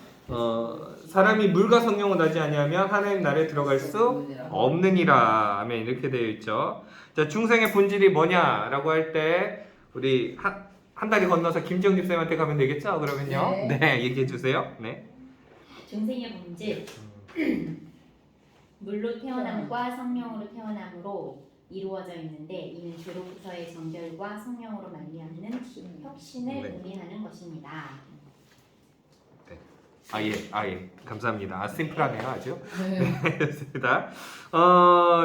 사람이 물과 성령을 나지 아니하면 하나님 나라에 들어갈 수 없느니라. 아멘. 이렇게 되어 있죠. 자, 중생의 본질이 뭐냐라고 할 때 우리 한 다리 건너서 김정집 쌤한테 가면 되겠죠? 그러면요. 네, 얘기해 주세요. 네. 중생의 본질, 물로 태어남과 성령으로 태어남으로 이루어져 있는데 이는 죄로부터의 정결과 성령으로 말미암는 혁신을 네. 의미하는 것입니다. 예. 감사합니다. 심플하네요, 아주. 네. 됐습니다.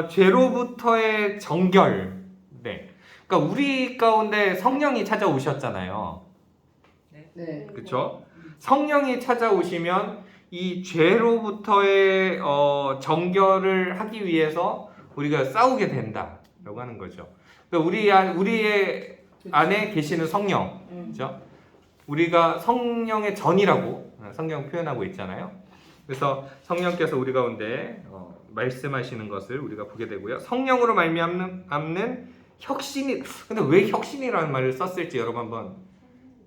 죄로부터의 정결. 네. 그러니까 우리 가운데 성령이 찾아오셨잖아요. 네. 그렇죠? 성령이 찾아오시면 이 죄로부터의 정결을 하기 위해서 우리가 싸우게 된다라고 하는 거죠. 그러니까 우리의 안에 계시는 성령, 그렇죠? 우리가 성령의 전이라고 성경 표현하고 있잖아요. 그래서 성령께서 우리 가운데 말씀하시는 것을 우리가 보게 되고요. 성령으로 말미암는 혁신이, 근데 왜 혁신이라는 말을 썼을지 여러분 한번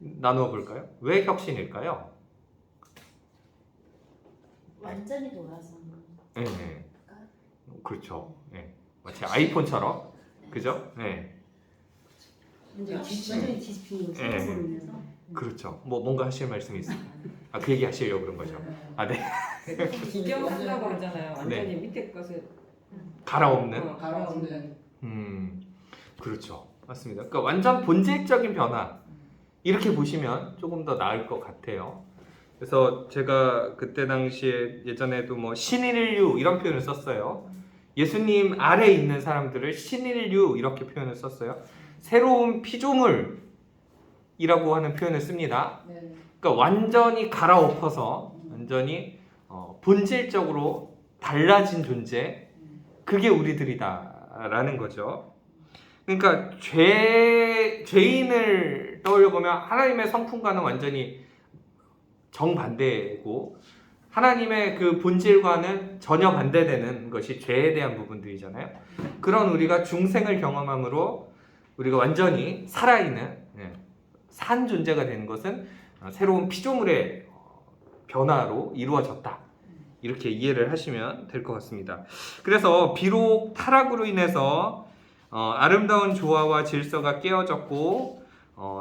나누어 볼까요? 왜 혁신일까요? 완전히 돌아서. 네. 그렇죠. 네. 마치 아이폰처럼, 그죠? 네. 완전히 뒤집힌 거죠. 네. 인해서. 그렇죠. 뭔가 하실 말씀이 있어요. 그 얘기 하시려고 그런 거죠. 네. 기경한다고 하잖아요. 완전히 네. 밑에 것을 갈아엎는. 갈아엎는. 그렇죠. 맞습니다. 그러니까 완전 본질적인 변화. 이렇게 보시면 조금 더 나을 것 같아요. 그래서 제가 그때 당시에 예전에도 뭐 신인류 이런 표현을 썼어요. 예수님 아래 있는 사람들을 신인류 이렇게 표현을 썼어요. 새로운 피조물이라고 하는 표현을 씁니다. 네. 그러니까 완전히 갈아엎어서 완전히 본질적으로 달라진 존재, 그게 우리들이다라는 거죠. 그러니까 죄인을 떠올려 보면 하나님의 성품과는 완전히 정반대고 하나님의 그 본질과는 전혀 반대되는 것이 죄에 대한 부분들이잖아요. 그런 우리가 중생을 경험함으로 우리가 완전히 살아있는 산 존재가 되는 것은 새로운 피조물의 변화로 이루어졌다. 이렇게 이해를 하시면 될 것 같습니다. 그래서 비록 타락으로 인해서 아름다운 조화와 질서가 깨어졌고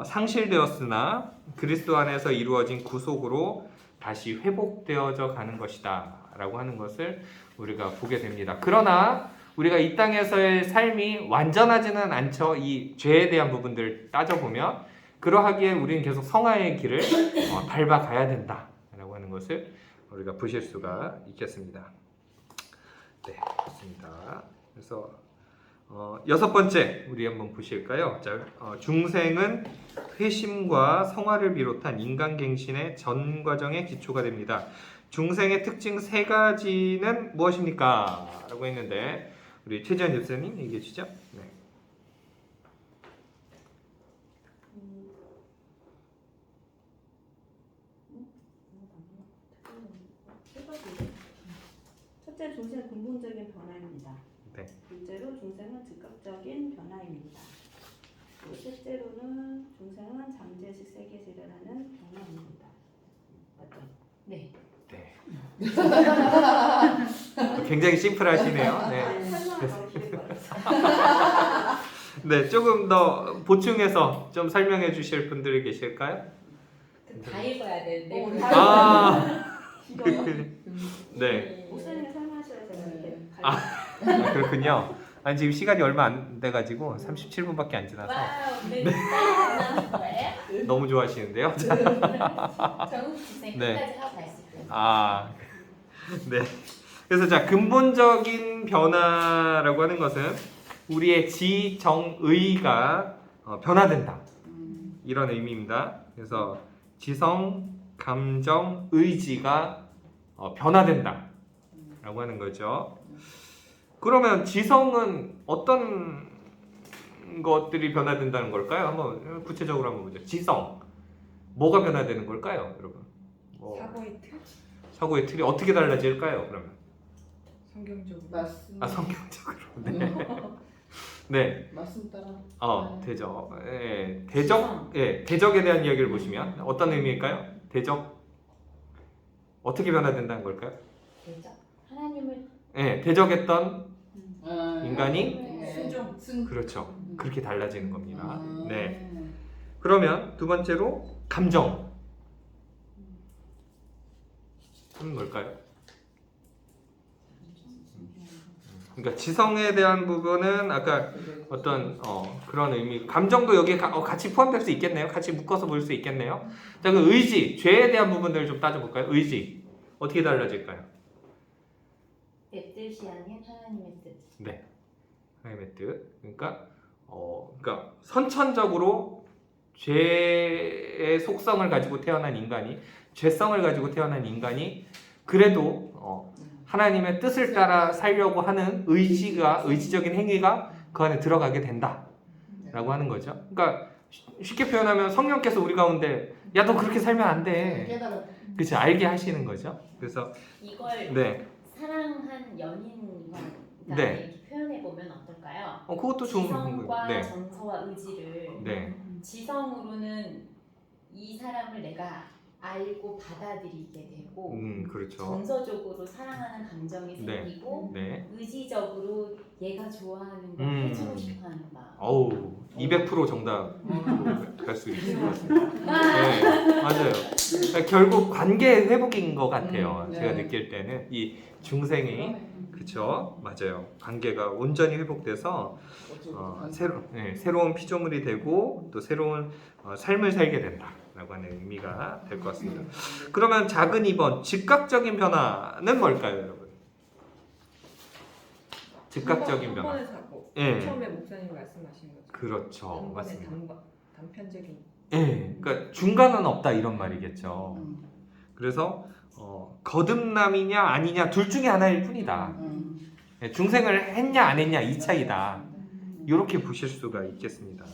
상실되었으나 그리스도 안에서 이루어진 구속으로 다시 회복되어져 가는 것이다 라고 하는 것을 우리가 보게 됩니다. 그러나 우리가 이 땅에서의 삶이 완전하지는 않죠. 이 죄에 대한 부분들을 따져보면 그러하기에 우리는 계속 성화의 길을 밟아가야 된다 라고 하는 것을 우리가 보실 수가 있겠습니다. 네, 좋습니다. 그래서 여섯 번째 우리 한번 보실까요? 자, 중생은 회심과 성화를 비롯한 인간갱신의 전 과정의 기초가 됩니다. 중생의 특징 세 가지는 무엇입니까? 라고 했는데 우리 최지한 교수님 얘기해 주시죠. 네. 첫째, 중생의 근본적인 변화입니다. 네. 둘째로 중생은 즉각적인 변화입니다. 그리고 셋째로는 중생은 잠재의식 세계에서 일어나는 변화입니다. 맞죠? 네. 네. 굉장히 심플하시네요. 네. 설명을 너무 길게 말했어. 네, 조금 더 보충해서 좀 설명해 주실 분들이 계실까요? 다 읽어야 되는데. 아, 길어요. 네. 목사님이 설명하셔야 되는 이렇게 그렇군요. 아니 지금 시간이 얼마 안 돼가지고 37분밖에 안 지나서 와우, 네. 끝나는 거예요? 너무 좋아하시는데요. 정우 선생 네. 끝까지 하고 갈 수 있어요. 아, 네. 그래서 자 근본적인 변화라고 하는 것은 우리의 지정의가 변화된다 이런 의미입니다. 그래서 지성, 감정, 의지가 변화된다라고 하는 거죠. 그러면 지성은 어떤 것들이 변화된다는 걸까요? 한번 구체적으로 한번 보죠. 지성 뭐가 변화되는 걸까요, 여러분? 사고의 틀? 사고의 틀이 어떻게 달라질까요? 그러면 성경적으로. 맞습니다. 성경적으로 네, 말씀 따라. 대적, 대적에 대한 이야기를 보시면 어떤 의미일까요? 대적 어떻게 변화된다는 걸까요? 되죠? 하나님을 대적했던 아, 인간이 네. 그렇죠. 그렇게 달라지는 겁니다. 아, 네. 그러면 두 번째로 감정. 뭘까요? 그러니까 지성에 대한 부분은 아까 어떤 그런 의미, 감정도 여기에 같이 포함될 수 있겠네요. 같이 묶어서 볼 수 있겠네요. 자, 그 의지, 죄에 대한 부분들을 좀 따져볼까요? 의지 어떻게 달라질까요? 내 뜻이 아닌 하나님의 뜻. 네, 하나님의 뜻. 그러니까 선천적으로 죄의 속성을 가지고 태어난 인간이, 죄성을 가지고 태어난 인간이 그래도 하나님의 뜻을 따라 살려고 하는 의지적인 행위가 그 안에 들어가게 된다라고 하는 거죠. 그러니까 쉽게 표현하면 성령께서 우리 가운데 야, 너 그렇게 살면 안 돼. 깨달아. 그치, 알게 하시는 거죠. 그래서 이걸 네, 사랑한 연인과 네. 이렇게 표현해 보면 어떨까요? 그것도 좋은 지성과 방법이에요. 네, 정서와 의지를 네, 지성으로는 이 사람을 내가 알고 받아들이게 되고 그렇죠. 정서적으로 사랑하는 감정이 네. 생기고 네. 의지적으로 얘가 좋아하는 걸 해주고 싶어하는 마음. 어우, 200% 정답 갈 수 있을 것 같습니다. 네, 맞아요. 그러니까 결국 관계 회복인 것 같아요. 네. 제가 느낄 때는 이 중생이 그렇죠, 맞아요. 관계가 온전히 회복돼서 새로운 피조물이 되고 또 새로운 삶을 살게 된다라고 하는 의미가 될 것 같습니다. 그러면 작은 2번 즉각적인 변화는 뭘까요, 여러분? 즉각적인 한 변화. 번의 사고. 예. 처음에 목사님 말씀하신 거죠. 그렇죠, 한 번의 맞습니다. 단편적인. 예, 그러니까 중간은 없다 이런 말이겠죠. 그래서 거듭남이냐 아니냐 둘 중에 하나일 뿐이다. 예, 중생을 했냐 안 했냐 이 차이다. 이렇게 보실 수가 있겠습니다.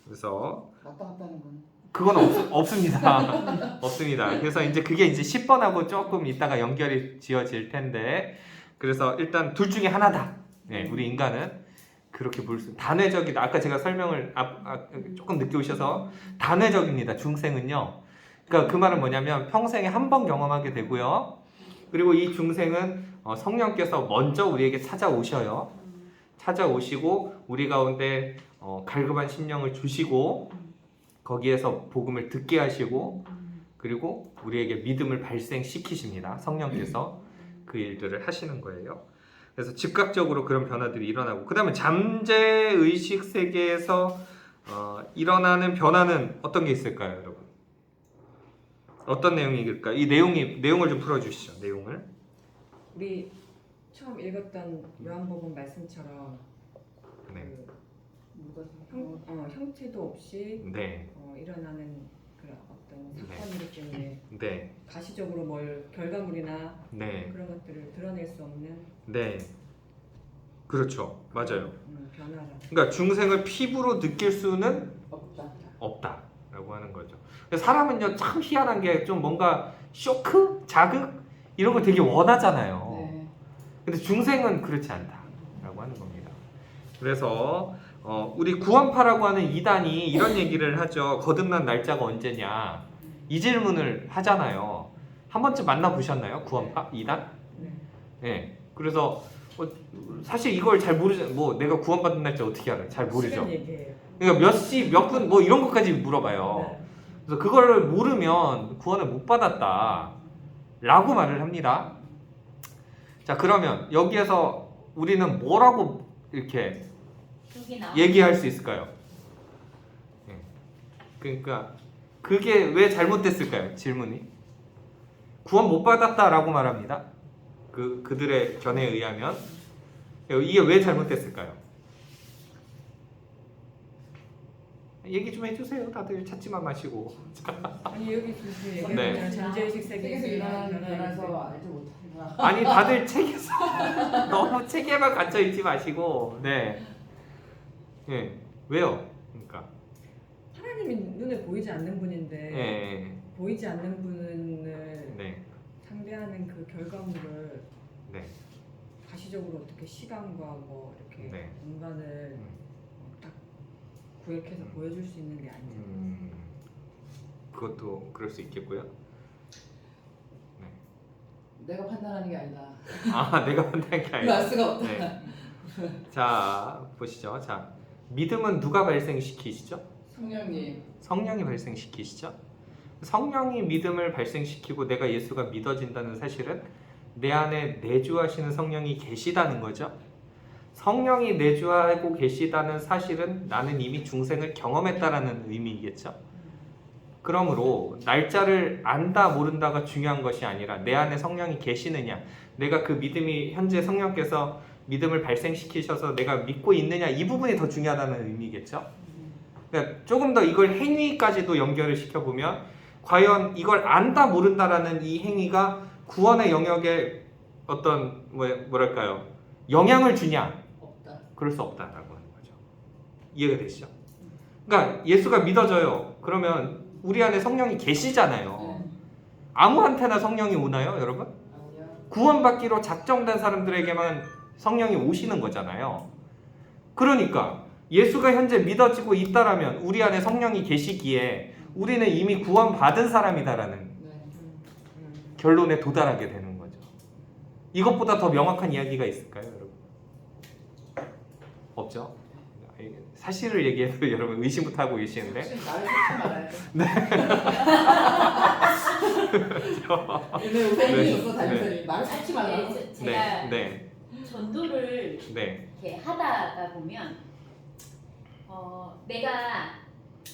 그래서 왔다 갔다 하는 건. 그건 없습니다. 없습니다. 그래서 이제 그게 이제 10번하고 조금 이따가 연결이 지어질 텐데, 그래서 일단 둘 중에 하나다. 네, 우리 인간은 그렇게 볼 수. 단회적이다. 아까 제가 설명을 조금 늦게 오셔서 단회적입니다. 중생은요. 그러니까 그 말은 뭐냐면 평생에 한 번 경험하게 되고요. 그리고 이 중생은 성령께서 먼저 우리에게 찾아오셔요. 찾아오시고 우리 가운데 갈급한 심령을 주시고 거기에서 복음을 듣게 하시고 그리고 우리에게 믿음을 발생시키십니다. 성령께서 그 일들을 하시는 거예요. 그래서 즉각적으로 그런 변화들이 일어나고, 그 다음에 잠재의식 세계에서 일어나는 변화는 어떤 게 있을까요, 여러분? 어떤 내용일까요? 이 내용을 좀 풀어주시죠. 내용을. 우리 처음 읽었던 요한복음 말씀처럼 네. 그 형태도 없이 네. 일어나는 그런 어떤 네. 사건이기 때문에 네. 가시적으로 뭘 결과물이나 네. 그런 것들을 드러낼 수 없는 네. 그렇죠. 맞아요. 변화라. 그러니까 중생을 피부로 느낄 수는 없다. 없다라고 하는 거죠. 사람은요 참 희한한 게 좀 뭔가 쇼크, 자극 이런 걸 되게 원하잖아요. 네. 근데 중생은 그렇지 않다라고 하는 겁니다. 그래서 우리 구원파라고 하는 이단이 이런 얘기를 하죠. 거듭난 날짜가 언제냐 이 질문을 하잖아요. 한 번쯤 만나보셨나요? 구원파 이단? 네. 네. 그래서 사실 이걸 잘 모르죠. 뭐 내가 구원받은 날짜 어떻게 알아요? 잘 모르죠. 시간 얘기예요. 그러니까 몇 시, 몇 분 뭐 이런 것까지 물어봐요. 네. 그래서 그걸 모르면 구원을 못 받았다 라고 말을 합니다. 자, 그러면 여기에서 우리는 뭐라고 이렇게 여기 나와. 얘기할 수 있을까요? 네. 그러니까 그게 왜 잘못됐을까요? 질문이 구원 못 받았다라고 말합니다. 그들의 견해에 의하면 이게 왜 잘못됐을까요? 얘기 좀 해주세요. 다들 찾지만 마시고. 아니 여기 교수 얘기하는 네. 잠재의식 세계에서 세계에서 일어나는 일어나는 변화에서 변화인데 알지 못한다. 아니 다들 책에서 너무 책에만 갇혀 있지 마시고, 네, 예, 왜요? 그러니까, 하나님이 눈에 보이지 않는 분인데 예, 보이지 않는 분을 네, 상대하는 그 결과물을 네, 가시적으로 어떻게 시간과 뭐 이렇게 네. 공간을 딱 구획해서 보여줄 수 있는 게 아니죠. 그것도 그럴 수 있겠고요. 내가 판단하는 게 아니다. 아, 내가 판단한 게 아니라. 알 수가 없다. 네. 자, 보시죠. 자, 믿음은 누가 발생시키시죠? 성령님. 성령이 발생시키시죠. 성령이 믿음을 발생시키고 내가 예수가 믿어진다는 사실은 내 안에 내주하시는 성령이 계시다는 거죠. 성령이 내주하고 계시다는 사실은 나는 이미 중생을 경험했다라는 의미겠죠. 그러므로 날짜를 안다 모른다가 중요한 것이 아니라 내 안에 성령이 계시느냐, 내가 그 믿음이 현재 성령께서 믿음을 발생시키셔서 내가 믿고 있느냐, 이 부분이 더 중요하다는 의미겠죠. 그러니까 조금 더 이걸 행위까지도 연결을 시켜보면 과연 이걸 안다 모른다라는 이 행위가 구원의 영역에 어떤 뭐랄까요 영향을 주냐? 없다. 그럴 수 없다라고 하는 거죠. 이해가 되시죠? 그러니까 예수가 믿어져요. 그러면 우리 안에 성령이 계시잖아요. 아무한테나 성령이 오나요, 여러분? 아니야. 구원받기로 작정된 사람들에게만 성령이 오시는 거잖아요. 그러니까 예수가 현재 믿어지고 있다라면 우리 안에 성령이 계시기에 우리는 이미 구원받은 사람이다라는 네. 결론에 도달하게 되는 거죠. 이것보다 더 명확한 이야기가 있을까요, 여러분? 없죠? 사실을 얘기해도 여러분 의심부터 하고 계시는데 혹시 말을 섞지 말아야 돼. 얘네 우리 네. 있었어 담임선생님. 말을 섞지 말라고. 네, 제가 네, 전도를 네, 이렇게 하다가 보면 내가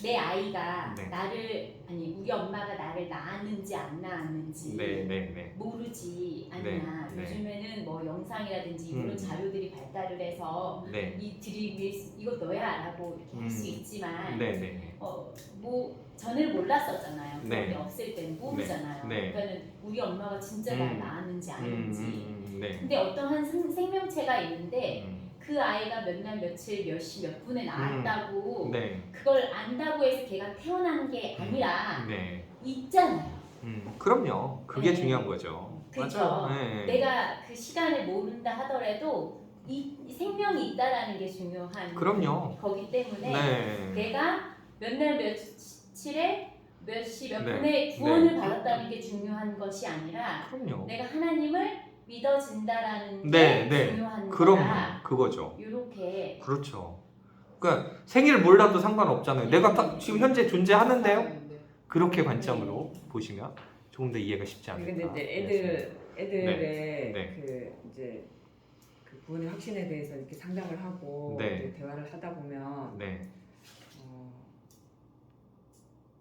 내 아이가 네. 나를 아니 우리 엄마가 나를 낳았는지 안 낳았는지 네, 네, 네, 모르지 않나. 네, 네. 요즘에는 뭐 영상이라든지 이런 음. 자료들이 발달을 해서 네, 이 드립이 이거 너야라고 이렇게 할 수 있지만 네, 네, 뭐 전을 몰랐었잖아요. 네. 그게 없을 때는 모르잖아요. 네. 그러니까는 우리 엄마가 진짜 날 낳았는지 아닌지. 네, 근데 어떠한 생명체가 있는데 음, 그 아이가 몇 날 며칠 몇 시 몇 분에 나왔다고 네, 그걸 안다고 해서 걔가 태어난 게 아니라 네, 있잖아요. 그럼요. 그게 네. 중요한 거죠. 그쵸. 맞아요. 네. 내가 그 시간을 모른다 하더라도 이 생명이 있다라는 게 중요한 그럼요. 거기 때문에 네, 내가 몇 날 며칠에 몇 시 몇 네. 분에 구원을 네. 받았다는 게 중요한 것이 아니라 그럼요. 내가 하나님을 믿어진다라는 네, 게 네. 중요한 그럼요. 거다. 그거죠. 이렇게 그렇죠. 그러니까 생일 몰라도 상관없잖아요. 내가 딱 지금 현재 존재하는데요. 그렇게 관점으로 보시면 조금 더 이해가 쉽지 않을까. 근데 이제 애들의 네. 그 이제 그 구원의 확신에 대해서 이렇게 상담을 하고 네. 이제 대화를 하다 보면 네,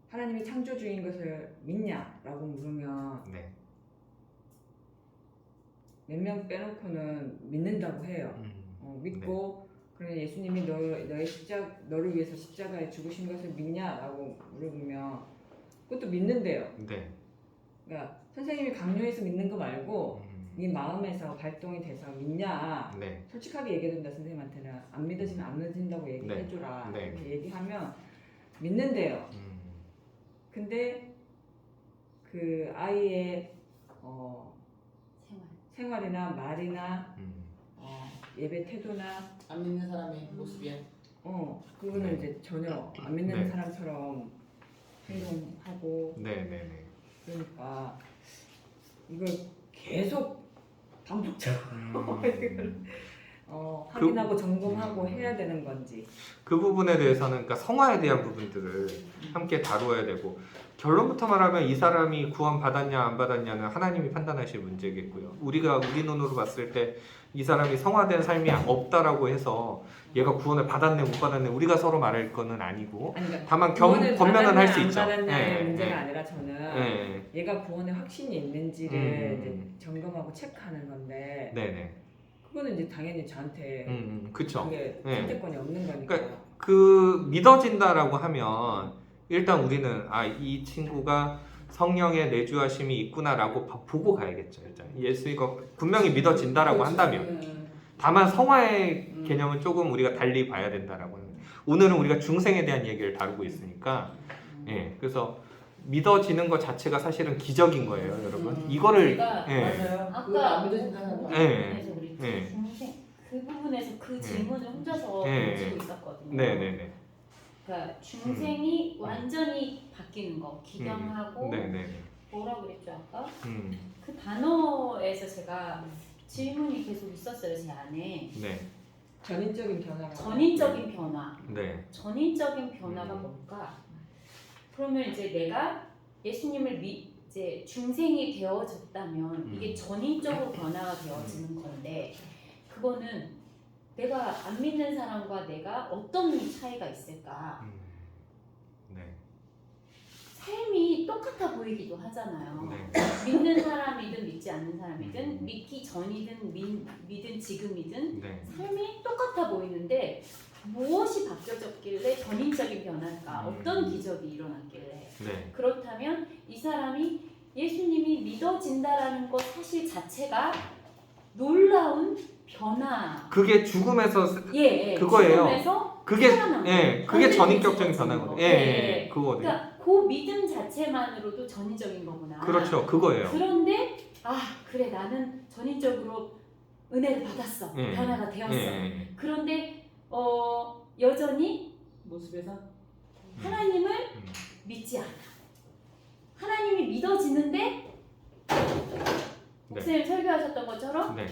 하나님이 창조주인 것을 믿냐라고 물으면 네, 몇 명 빼놓고는 믿는다고 해요. 믿고 그러면 예수님이 너를 위해서 십자가에 죽으신 것을 믿냐라고 물으면 그것도 믿는데요. 네, 그러니까 선생님이 강요해서 믿는 거 말고 네 마음에서 발동이 돼서 믿냐. 네, 솔직하게 얘기해준다 선생님한테는 안 믿어지면 안 믿어진다고 얘기해줘라. 네. 이렇게 얘기하면 믿는데요. 근데 그 아이의 생활이나 말이나 예배 태도나 안 믿는 사람의 모습이야. 그거는 네. 이제 전혀 안 믿는 네. 사람처럼 행동하고 네, 네, 네. 그러니까 이걸 계속 반복적으로 확인하고 점검하고 해야 되는 건지. 그 부분에 대해서는 그러니까 성화에 대한 부분들을 함께 다루어야 되고 결론부터 말하면 이 사람이 구원 받았냐 안 받았냐는 하나님이 판단하실 문제겠고요. 우리가 우리 눈으로 봤을 때 이 사람이 성화된 삶이 없다라고 해서 얘가 구원을 받았네 못 받았네 우리가 서로 말할 거는 아니고 아니, 그러니까 다만 구원을 권면은 할 수 받았냐, 있죠. 안 받았냐의 네, 문제가 네. 아니라 저는 네, 얘가 구원의 확신이 있는지를 이제 점검하고 체크하는 건데 네, 네. 그거는 이제 당연히 저한테 그쵸. 그게 네. 선택권이 없는 거니까. 그러니까 그 믿어진다라고 하면 일단 우리는 이 친구가 성령의 내주하심이 있구나라고 보고 가야겠죠. 일단 예수가 분명히 믿어진다라고 한다면 다만 성화의 개념은 조금 우리가 달리 봐야 된다라고 하는. 오늘은 우리가 중생에 대한 얘기를 다루고 있으니까 예 그래서 믿어지는 것 자체가 사실은 기적인 거예요, 여러분. 이거를 제가 예, 맞아요. 아까 그거 안 믿어진다는 거. 네. 부분에서 우리 네. 중생 그 부분에서 그 네. 질문을 혼자서 네. 던지고 있었거든요. 네네네. 그러니까 중생이 완전히 바뀌는 거 기경하고 네네네. 뭐라 그랬죠 아까? 음, 그 단어에서 제가 질문이 계속 있었어요 제 안에. 네, 전인적인 변화가. 전인적인 변화. 네, 전인적인 변화가 뭘까? 그러면 이제 내가 예수님을 이제 중생이 되어졌다면 이게 전인적으로 변화가 되어지는 건데 그거는 내가 안 믿는 사람과 내가 어떤 차이가 있을까? 네, 삶이 똑같아 보이기도 하잖아요. 네, 믿는 사람이든 믿지 않는 사람이든 음. 믿기 전이든 믿은 지금이든 네. 삶이 똑같아 보이는데 무엇이 바뀌어졌길래 전인적인 변화일까? 어떤 기적이 일어났길래? 네. 그렇다면 이 사람이 예수님이 믿어진다라는 것 사실 자체가 놀라운 변화. 그게 죽음에서 예, 그거예요. 죽음에서 그게 살아난 예, 거. 그게 완전히 전인격적인 뒤집어진 변화거든요. 거. 예, 예. 그거거든요. 그러니까 그 믿음 자체만으로도 전인적인 거구나. 그렇죠, 그거예요. 그런데 그래 나는 전인적으로 은혜를 받았어. 예. 변화가 되었어. 예, 그런데 여전히 모습에서 하나님을 믿지 않아. 하나님이 믿어지는데 목사님 설교하셨던 것처럼 네.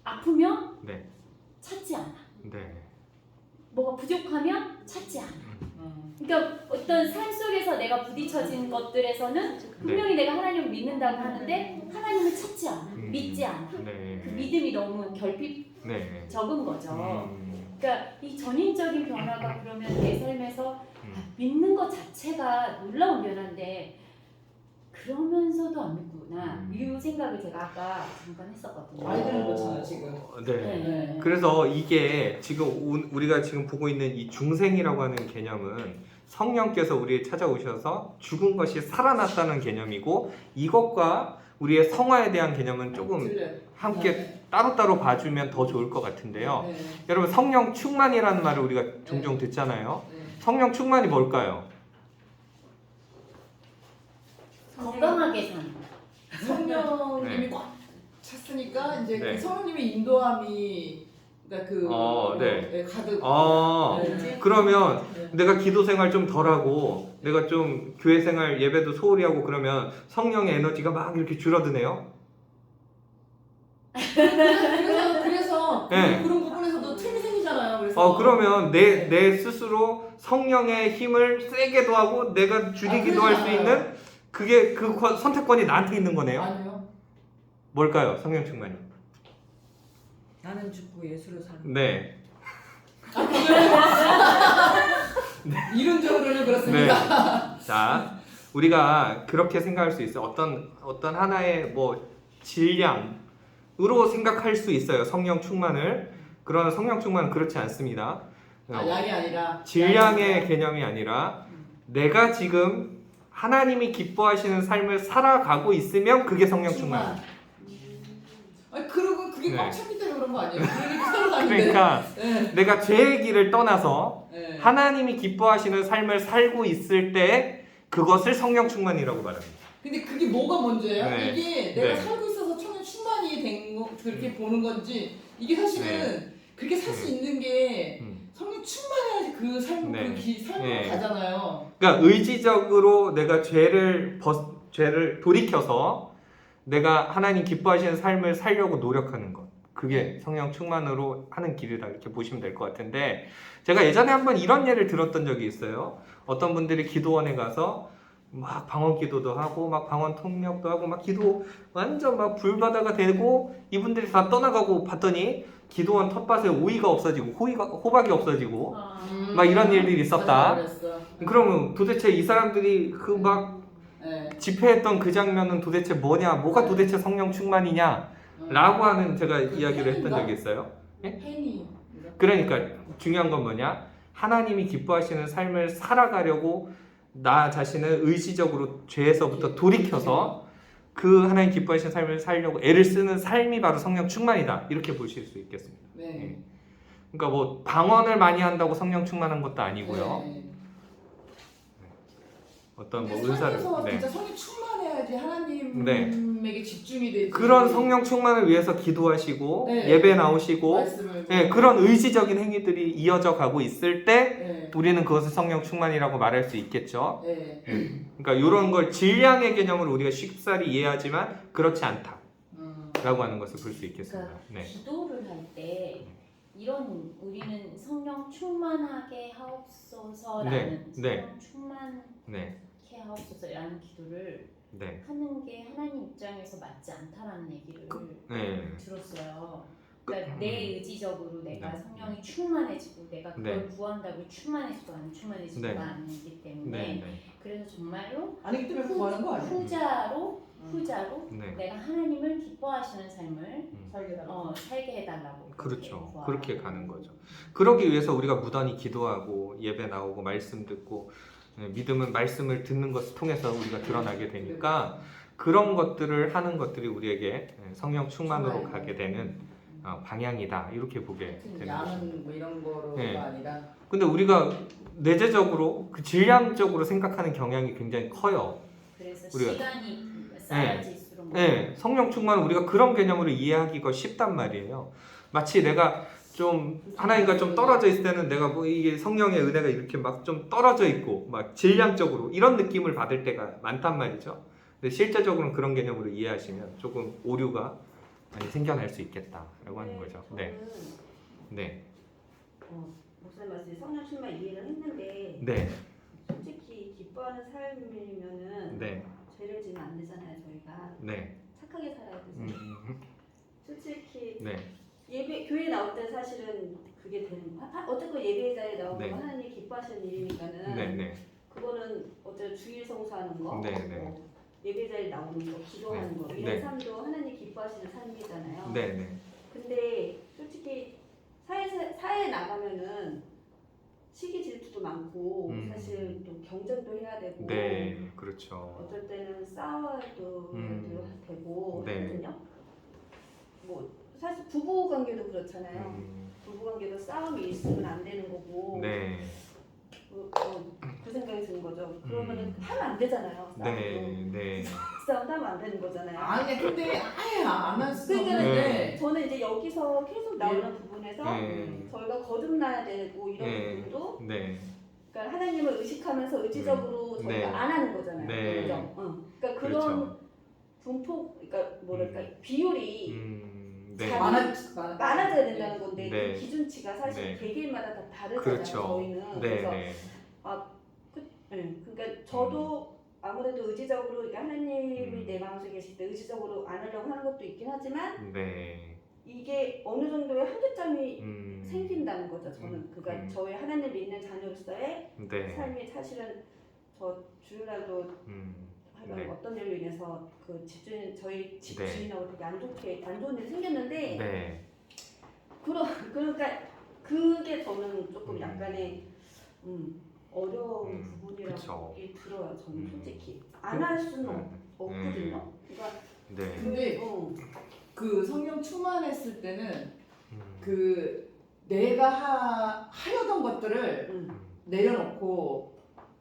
아프면 네. 찾지 않아. 네. 뭐가 부족하면 찾지 않아. 음. 그러니까 어떤 삶 속에서 내가 부딪혀진 것들에서는 분명히 내가 하나님을 믿는다고 하는데 하나님을 찾지 않아. 믿지 않아. 그 네. 믿음이 너무 결핍 네. 적은 거죠. 그러니까 이 전인적인 변화가 그러면 내 삶에서 믿는 것 자체가 놀라운 변화인데 그러면서도 안 믿구나 이 생각을 제가 아까 잠깐 했었거든요. 아이들은 그렇잖아요 지금. 네. 네. 그래서 이게 지금 우리가 지금 보고 있는 이 중생이라고 하는 개념은 성령께서 우리에 찾아오셔서 죽은 것이 살아났다는 개념이고 이것과 우리의 성화에 대한 개념은 조금 틀려. 함께 따로따로 봐주면 더 좋을 것 같은데요. 네. 여러분 성령 충만이라는 말을 우리가 종종 듣잖아요. 네. 성령 충만이 뭘까요? 건강하게 사는. 성령님이 네. 꽉 찼으니까 이제 네. 그 성령님의 인도함이 그러니까 네. 가득. 네. 그러면 네. 내가 기도 생활 좀 덜하고 내가 좀 교회 생활 예배도 소홀히 하고 그러면 성령의 에너지가 막 이렇게 줄어드네요. 그래서 네. 그런 부분에서도 틈이 생기잖아요. 그래서 그러면 내 스스로 성령의 힘을 세게도 하고 내가 줄이기도 할 수 있는 그게 그 선택권이 나한테 있는 거네요. 아니요. 뭘까요? 성령 충만이. 나는 죽고 예수로 사는. 네. 이론적으로는 그렇습니다. 네. 자, 우리가 그렇게 생각할 수 있어요. 어떤 하나의 뭐 질량으로 생각할 수 있어요. 성령 충만을. 그러나 성령 충만은 그렇지 않습니다. 양이 아니라 질량의 개념이 아니라 내가 지금 하나님이 기뻐하시는 삶을 살아가고 있으면 그게 성령 충만. 아니 그러고 그게 네. 꽉 찼기 때문에 그런 거 아니에요? 그러니까 살아가는데. 그러니까 네. 내가 죄의 길을 떠나서 네. 하나님이 기뻐하시는 삶을 살고 있을 때 그것을 성령 충만이라고 말합니다. 근데 그게 뭐가 먼저예요? 네. 이게 내가 네. 살고 있어서 청년 충만이 된 거 그렇게 보는 건지 이게 사실은 그렇게 살 수 있는 게 성령 충만해야지 그 삶, 네. 삶으로 네. 가잖아요. 그러니까 의지적으로 내가 죄를 돌이켜서 내가 하나님 기뻐하시는 삶을 살려고 노력하는 것. 그게 성령 충만으로 하는 길이다 이렇게 보시면 될 것 같은데 제가 예전에 한번 이런 예를 들었던 적이 있어요. 어떤 분들이 기도원에 가서 막 방언 기도도 하고 막 방언 통역도 하고 막 기도 완전 막 불바다가 되고 이분들이 다 떠나가고 봤더니 기도원 텃밭에 오이가 없어지고 호박이 없어지고 막 이런 일들이 있었다. 그랬어. 그러면 도대체 이 사람들이 그 막 네. 집회했던 그 장면은 도대체 뭐냐? 뭐가 도대체 성령 충만이냐? 라고 하는 제가 이야기를 했던 적이 있어요. 팬이. 그러니까 중요한 건 뭐냐? 하나님이 기뻐하시는 삶을 살아가려고 나 자신을 의지적으로 죄에서부터 돌이켜서 그 하나님 기뻐하시는 삶을 살려고 애를 쓰는 삶이 바로 성령 충만이다. 이렇게 보실 수 있겠습니다. 네. 그러니까 뭐 방언을 많이 한다고 성령 충만한 것도 아니고요. 네. 어떤 뭐 근데 은사를 살면서 진짜 성이 충만해야지 하나님에게 네. 집중이 되지. 그런 성령 충만을 위해서 기도하시고 네. 예배 나오시고 말씀을 네, 그런 의지적인 행위들이 이어져 가고 있을 때 네. 우리는 그것을 성령 충만이라고 말할 수 있겠죠. 네. 그러니까 이런 걸 질량의 개념으로 우리가 쉽사리 이해하지만 그렇지 않다라고 하는 것을 볼 수 있겠습니다. 네. 기도를 할 때 이런 우리는 성령 충만하게 하옵소서라는 네, 네. 성령 충만케 네. 하옵소서라는 기도를 네. 하는 게 하나님 입장에서 맞지 않다라는 얘기를 네. 들었어요. 그러니까 내 의지적으로 내가 네. 성령이 충만해지고 내가 그걸 네. 구한다고 충만해지고 안 충만해지고가 네. 아니기 때문에 네. 그래서 정말로 아니기 때문에 구하는 거 아니에요? 후자로 네. 내가 하나님을 기뻐하시는 삶을 살게 달라. 살게 해달라고 그렇죠. 구하고. 그렇게 가는 거죠. 그러기 위해서 우리가 무단히 기도하고 예배 나오고 말씀 듣고 믿음은 말씀을 듣는 것을 통해서 우리가 드러나게 되니까 그런 것들을 하는 것들이 우리에게 성령 충만으로 충만. 가게 되는 방향이다 이렇게 보게 되는 거죠. 야는 뭐 이런 거로가 네. 아니라. 근데 우리가 내재적으로 그 질량적으로 생각하는 경향이 굉장히 커요. 그래서 우리가- 시간이 쌓여질수록 네, 성령 충만은 우리가 그런 개념으로 이해하기가 쉽단 말이에요. 마치 내가 좀 하나님과 좀 떨어져 있을 때는 내가 뭐 이게 성령의 은혜가 이렇게 막 좀 떨어져 있고 막 질량적으로 이런 느낌을 받을 때가 많단 말이죠. 근데 실제적으로는 그런 개념으로 이해하시면 조금 오류가 많이 생겨날 수 있겠다라고 하는 거죠. 네, 네, 목사님 말씀 성령 충만 이해를 했는데 네, 솔직히 기뻐하는 삶이면은 네, 죄를 지면 안 되잖아요. 저희가 네, 착하게 살아야 되잖아요. 솔직히 네, 예배 교회 나올 때 사실은 그게 되는 어쨌건 예배 자리에 나오고 네. 하나님이 기뻐하시는 일이니까는 네, 네, 그거는 어쨌든 주일 성수하는 거, 네, 네. 뭐 예배 자리에 나오는 거, 기도하는 거 이런 네. 삶도 하나님 기뻐하시는 삶이잖아요. 네, 네, 근데 솔직히 사회에 나가면은 시기 질투도 많고 사실 또 경쟁도 해야 되고 네, 그렇죠. 어떨 때는 싸워도 되고 네. 하거든요. 뭐 사실 부부 관계도 그렇잖아요. 부부 관계도 싸움이 있으면 안 되는 거고 네, 그 생각이 드는 거죠. 그러면은 하면 안 되잖아요. 싸움도. 네, 네, 싸움도 하면 안 되는 거잖아요. 아니 근데 아예 안 할 수는 그러니까 없는데 저는 이제 여기서 계속 나오는 부분에서 네. 저희가 거듭나야 되고 이런 네. 부분도 네, 그러니까 하나님을 의식하면서 의지적으로 저희가 네. 안 하는 거잖아요. 네. 그죠? 그러니까 그런 그렇죠. 분폭, 그러니까 뭐랄까 비율이 네, 많아져야 된다는 건데 네. 그 기준치가 사실 네. 개개인마다 다 다르잖아요. 그렇죠. 저희는 네, 그래서 네, 그러니까 저도 아무래도 의지적으로 그러니까 하나님이 내 마음속에 계실 때 의지적으로 안 하려고 하는 것도 있긴 하지만 네, 이게 어느 정도의 한계점이 생긴다는 거죠. 저는 그러니까 음. 저희 하나님 믿는 자녀로서의 네, 삶이 사실은 저 주일날도 하여간 네. 어떤 일로 인해서 그 집주인 저희 네. 집주인하고 되게 안 좋은 일이 생겼는데 네, 그러니까 그게 저는 조금 음. 약간의 어려운 부분이라고 그쵸. 들어요. 저는 음. 솔직히 안 할 수는 없거든요. 그러니까 네, 근데 그 성령 충만했을 때는 음. 그 내가 하려던 것들을 내려놓고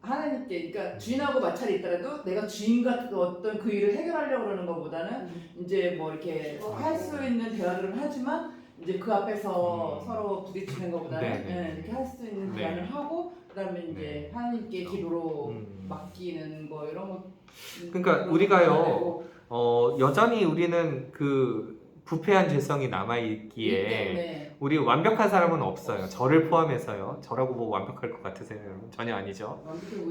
하나님께 그러니까 주인하고 마찰이 있더라도 내가 주인 같은 어떤 그 일을 해결하려고 그러는 것보다는 이제 뭐 이렇게 할 수 있는 대화들을 하지만 이제 그 앞에서 서로 부딪히는 것보다는 네, 네. 이렇게 할 수 있는 네. 대화를 하고 그다음에 이제 네. 하나님께 기도로 음. 맡기는 거 이런 거 그러니까 그런 우리가요, 거 해야 되고. 여전히 우리는 그 부패한 죄성이 남아있기에 네. 우리 완벽한 사람은 없어요. 저를 포함해서요. 저라고 뭐 완벽할 것 같으세요, 여러분? 전혀 아니죠.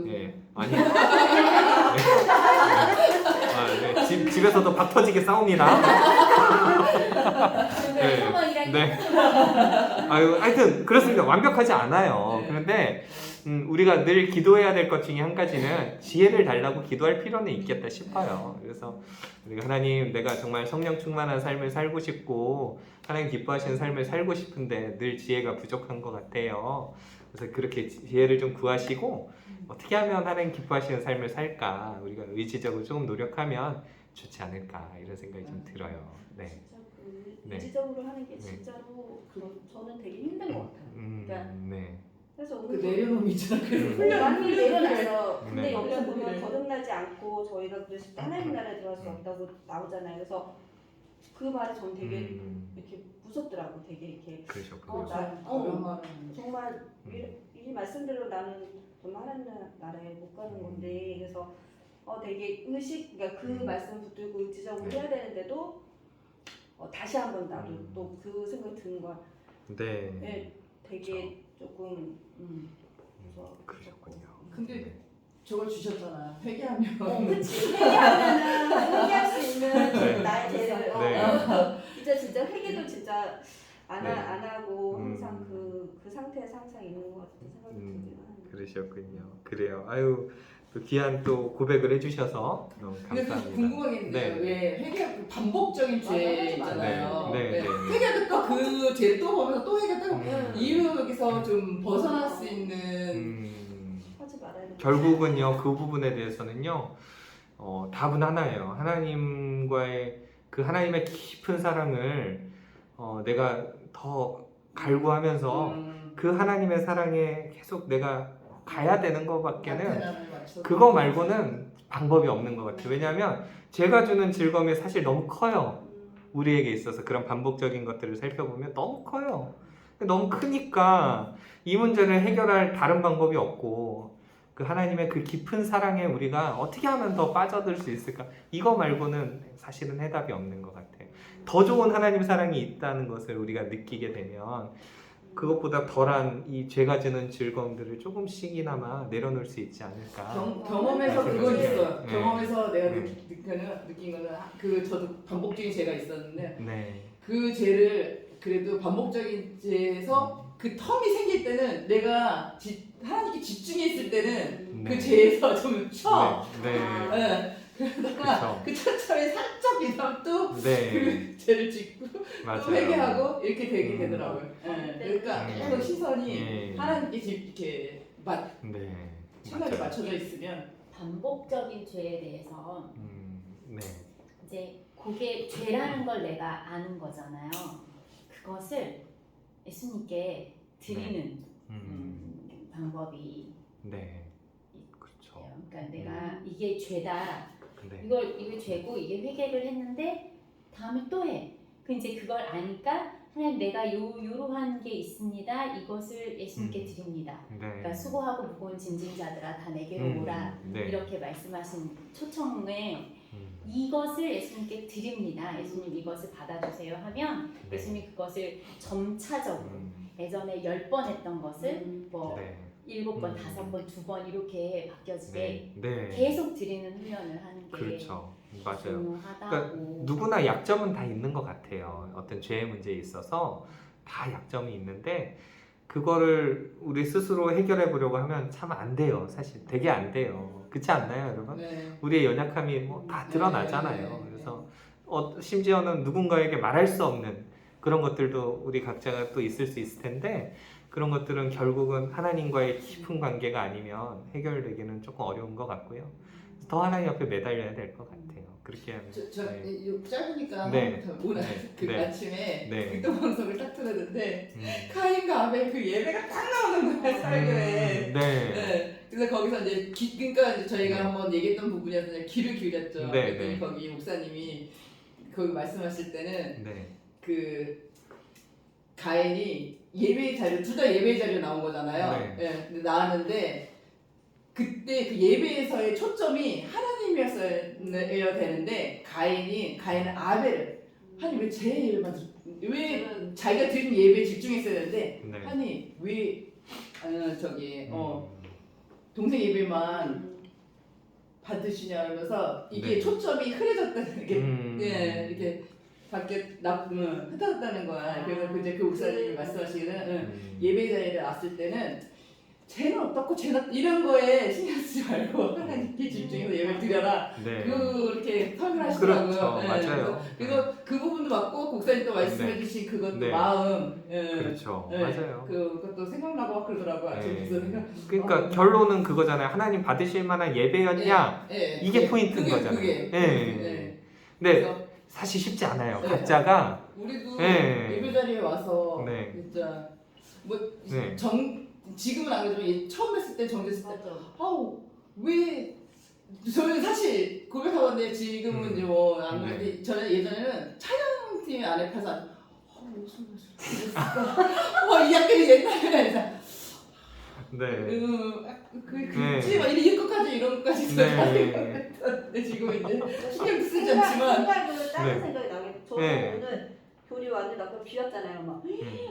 예, 아니. 네. 아, 네. 집에서도 박 터지게 싸웁니다. 네. 네. 아유, 하여튼 그렇습니다. 완벽하지 않아요. 네. 그런데 우리가 늘 기도해야 될 것 중에 한 가지는 지혜를 달라고 기도할 필요는 있겠다 싶어요. 그래서 우리가 하나님, 내가 정말 성령 충만한 삶을 살고 싶고 하나님 기뻐하시는 삶을 살고 싶은데 늘 지혜가 부족한 것 같아요. 그래서 그렇게 지혜를 좀 구하시고 어떻게 하면 하나님 기뻐하시는 삶을 살까 우리가 의지적으로 조금 노력하면 좋지 않을까 이런 생각이 좀 들어요. 네. 진짜 그 네. 의지적으로 하는 게 네. 진짜로 저는 되게 힘든 것 같아요. 그러니까 네. 그래서 그 내려놓음이 있잖아. 그래서 많이 내려놨어. 근데 네. 여기서 보면 네. 거듭나지 않고 저희가 그랬을 때 하나님 나라에 들어갈 수 없다고 나오잖아요. 그래서 그 말이 전 되게 이렇게 무섭더라고. 되게 이렇게 그러셨군요. 그런 말은 정말 이 말씀대로 나는 정말 하나님 나라에 못 가는 건데 그래서 되게 그러니까 그 말씀 붙들고 의지적으로 해야 되는데도 다시 한번 나도 또 그 생각이 드는 거야. 네. 네, 되게 조금 무서워. 그러셨군요. 근데 저걸 주셨잖아. 회개하면. 그치. 회개할 수 있는 네. 나의 죄를 네. 진짜 회개도 진짜 안 네. 하고 항상 그 상태에서 항상 있는 것 같은 생각이 들긴 하는데. 그러셨군요. 그래요. 아유, 또 귀한 또 고백을 해주셔서 너무 근데 감사합니다. 궁금한 게 있는데 네. 왜 회개가 그 반복적인 죄 맞아, 있잖아요. 네, 네, 네. 회개도 또 그 죄를 또 보면서 또 회개 또 음. 이유 여기서 좀 벗어날 수 있는 하지 말아야 돼. 결국은요, 그 부분에 대해서는요, 답은 하나예요. 하나님과의 그 하나님의 깊은 사랑을 내가 더 갈구하면서 그 하나님의 사랑에 계속 내가 가야 되는 것밖에는 안테나를 맞춰서. 그거 말고는 방법이 없는 것 같아요. 왜냐하면 제가 주는 즐거움이 사실 너무 커요. 우리에게 있어서 그런 반복적인 것들을 살펴보면 너무 커요. 너무 크니까 이 문제를 해결할 다른 방법이 없고 그 하나님의 그 깊은 사랑에 우리가 어떻게 하면 더 빠져들 수 있을까? 이거 말고는 사실은 해답이 없는 것 같아요. 더 좋은 하나님 사랑이 있다는 것을 우리가 느끼게 되면 그것보다 덜한 이 죄가 주는 즐거움들을 조금씩이나마 내려놓을 수 있지 않을까. 경험에서 그건 있어요. 네. 경험에서 내가 네. 느낀 거는 그 저도 반복적인 죄가 있었는데 네. 그 죄를 그래도 반복적인 죄에서 그 텀이 생길 때는 내가 하나님께 집중했을 때는 네. 그 죄에서 좀 쉬어. 네. 네. 네. 그러다가 그 처참에 살짝 이상 또 네. 그 죄를 짓고 또 맞아요. 회개하고 이렇게 되게 음. 되더라고요. 네. 그러니까 계속 시선이 예. 하나님께 이렇게 네. 생각이 맞아요. 맞춰져 있으면 반복적인 죄에 대해서 네. 이제 그게 죄라는 걸 내가 아는 거잖아요. 그것을 예수님께 드리는 방법이 네. 그렇죠. 있어요. 그러니까 내가 이게 죄다. 네. 이게 죄고 이게 회개를 했는데 다음에 또 해. 그 이제 그걸 아니까 하나님 내가 요러한 게 있습니다. 이것을 예수님께 드립니다. 네. 그러니까 수고하고 무거운 짐진 자들아 다 내게로 오라. 네. 이렇게 말씀하신 초청에 음. 이것을 예수님께 드립니다. 예수님 이것을 받아주세요 하면 네. 예수님이 그것을 점차적으로 예전에 10번 했던 것을 뭐 네. 7번, 5번, 2번 이렇게 바뀌어지게 네. 계속 드리는 훈련을 하는 게 그렇죠. 맞아요. 중요하다고. 그러니까 누구나 약점은 다 있는 것 같아요. 어떤 죄의 문제에 있어서 다 약점이 있는데 그거를 우리 스스로 해결해 보려고 하면 참 안 돼요. 사실 되게 안 돼요. 그렇지 않나요, 여러분? 네. 우리의 연약함이 뭐 다 드러나잖아요. 네. 그래서 심지어는 누군가에게 말할 수 없는 그런 것들도 우리 각자가 또 있을 수 있을 텐데 그런 것들은 결국은 하나님과의 깊은 관계가 아니면 해결되기는 조금 어려운 것 같고요. 더 하나님 옆에 매달려야 될 것 같아요. 그렇게 하면. 네. 이거 짧으니까 네. 오늘 네. 그 네. 아침에 네. 극동 방송을 딱 틀었는데 음. 카인과 아벨 그 예배가 딱 나오는 거예요 설교에. 네. 네. 그래서 거기서 이제 그러니까 이제 저희가 네. 한번 얘기했던 부분이었는데 귀를 기울였죠. 네, 그랬더니 네. 거기 목사님이 거기 말씀하실 때는 네. 그 가인이 예배의 자료 둘 다 예배의 자료 나온 거잖아요. 네. 근데 나왔는데 그때 그 예배에서의 초점이 하나님이었어야 되는데 가인은 아벨을 하나님 왜 제 예배만 왜 자기가 드린 예배에 집중했어야 되는데 네. 하나님 왜 동생 예배만 받으시냐 하면서 이게 네. 초점이 흐려졌다는 게 네. 이렇게 밖에 흩어졌다는 거야. 그래서 이제 그 목사님이 말씀하시기는 예배 자리에 왔을 때는 쟤는 어떻고 쟤는 이런 거에 신경 쓰지 말고 하나님께 집중해서 예배를 드려라. 네. 그렇게 설명을 하시더라고요. 그렇죠. 네. 맞아요. 그래서 그 부분도 맞고 목사님도 말씀해주신 그것도 네. 마음. 그렇죠. 네. 맞아요. 그것도 생각나고 그러더라고요. 네. 아침에. 그러니까 결론은 그거잖아요. 하나님 받으실 만한 예배였냐? 이게 포인트인 거잖아요. 그게. 네. 근데 그래서 사실 쉽지 않아요. 네. 각자가 우리도 네. 예배 자리에 와서 네. 진짜 뭐 네. 지금은 안 그래도 처음 했을 때 정됐을 때 맞아. 아우 왜 저는 사실 고백하건데 지금은 이제 뭐안 네. 그런데 저는 예전에는 촬영팀 안에 가서 무슨 이 약간 옛날에 네. 그치 막 이런 것까지 네. 근데 지금 이제 신경 쓰지 않지만 생각을 다른 네. 생각이 나게. 저도 네. 오늘 교리 왔는데 아까 비었잖아요. 막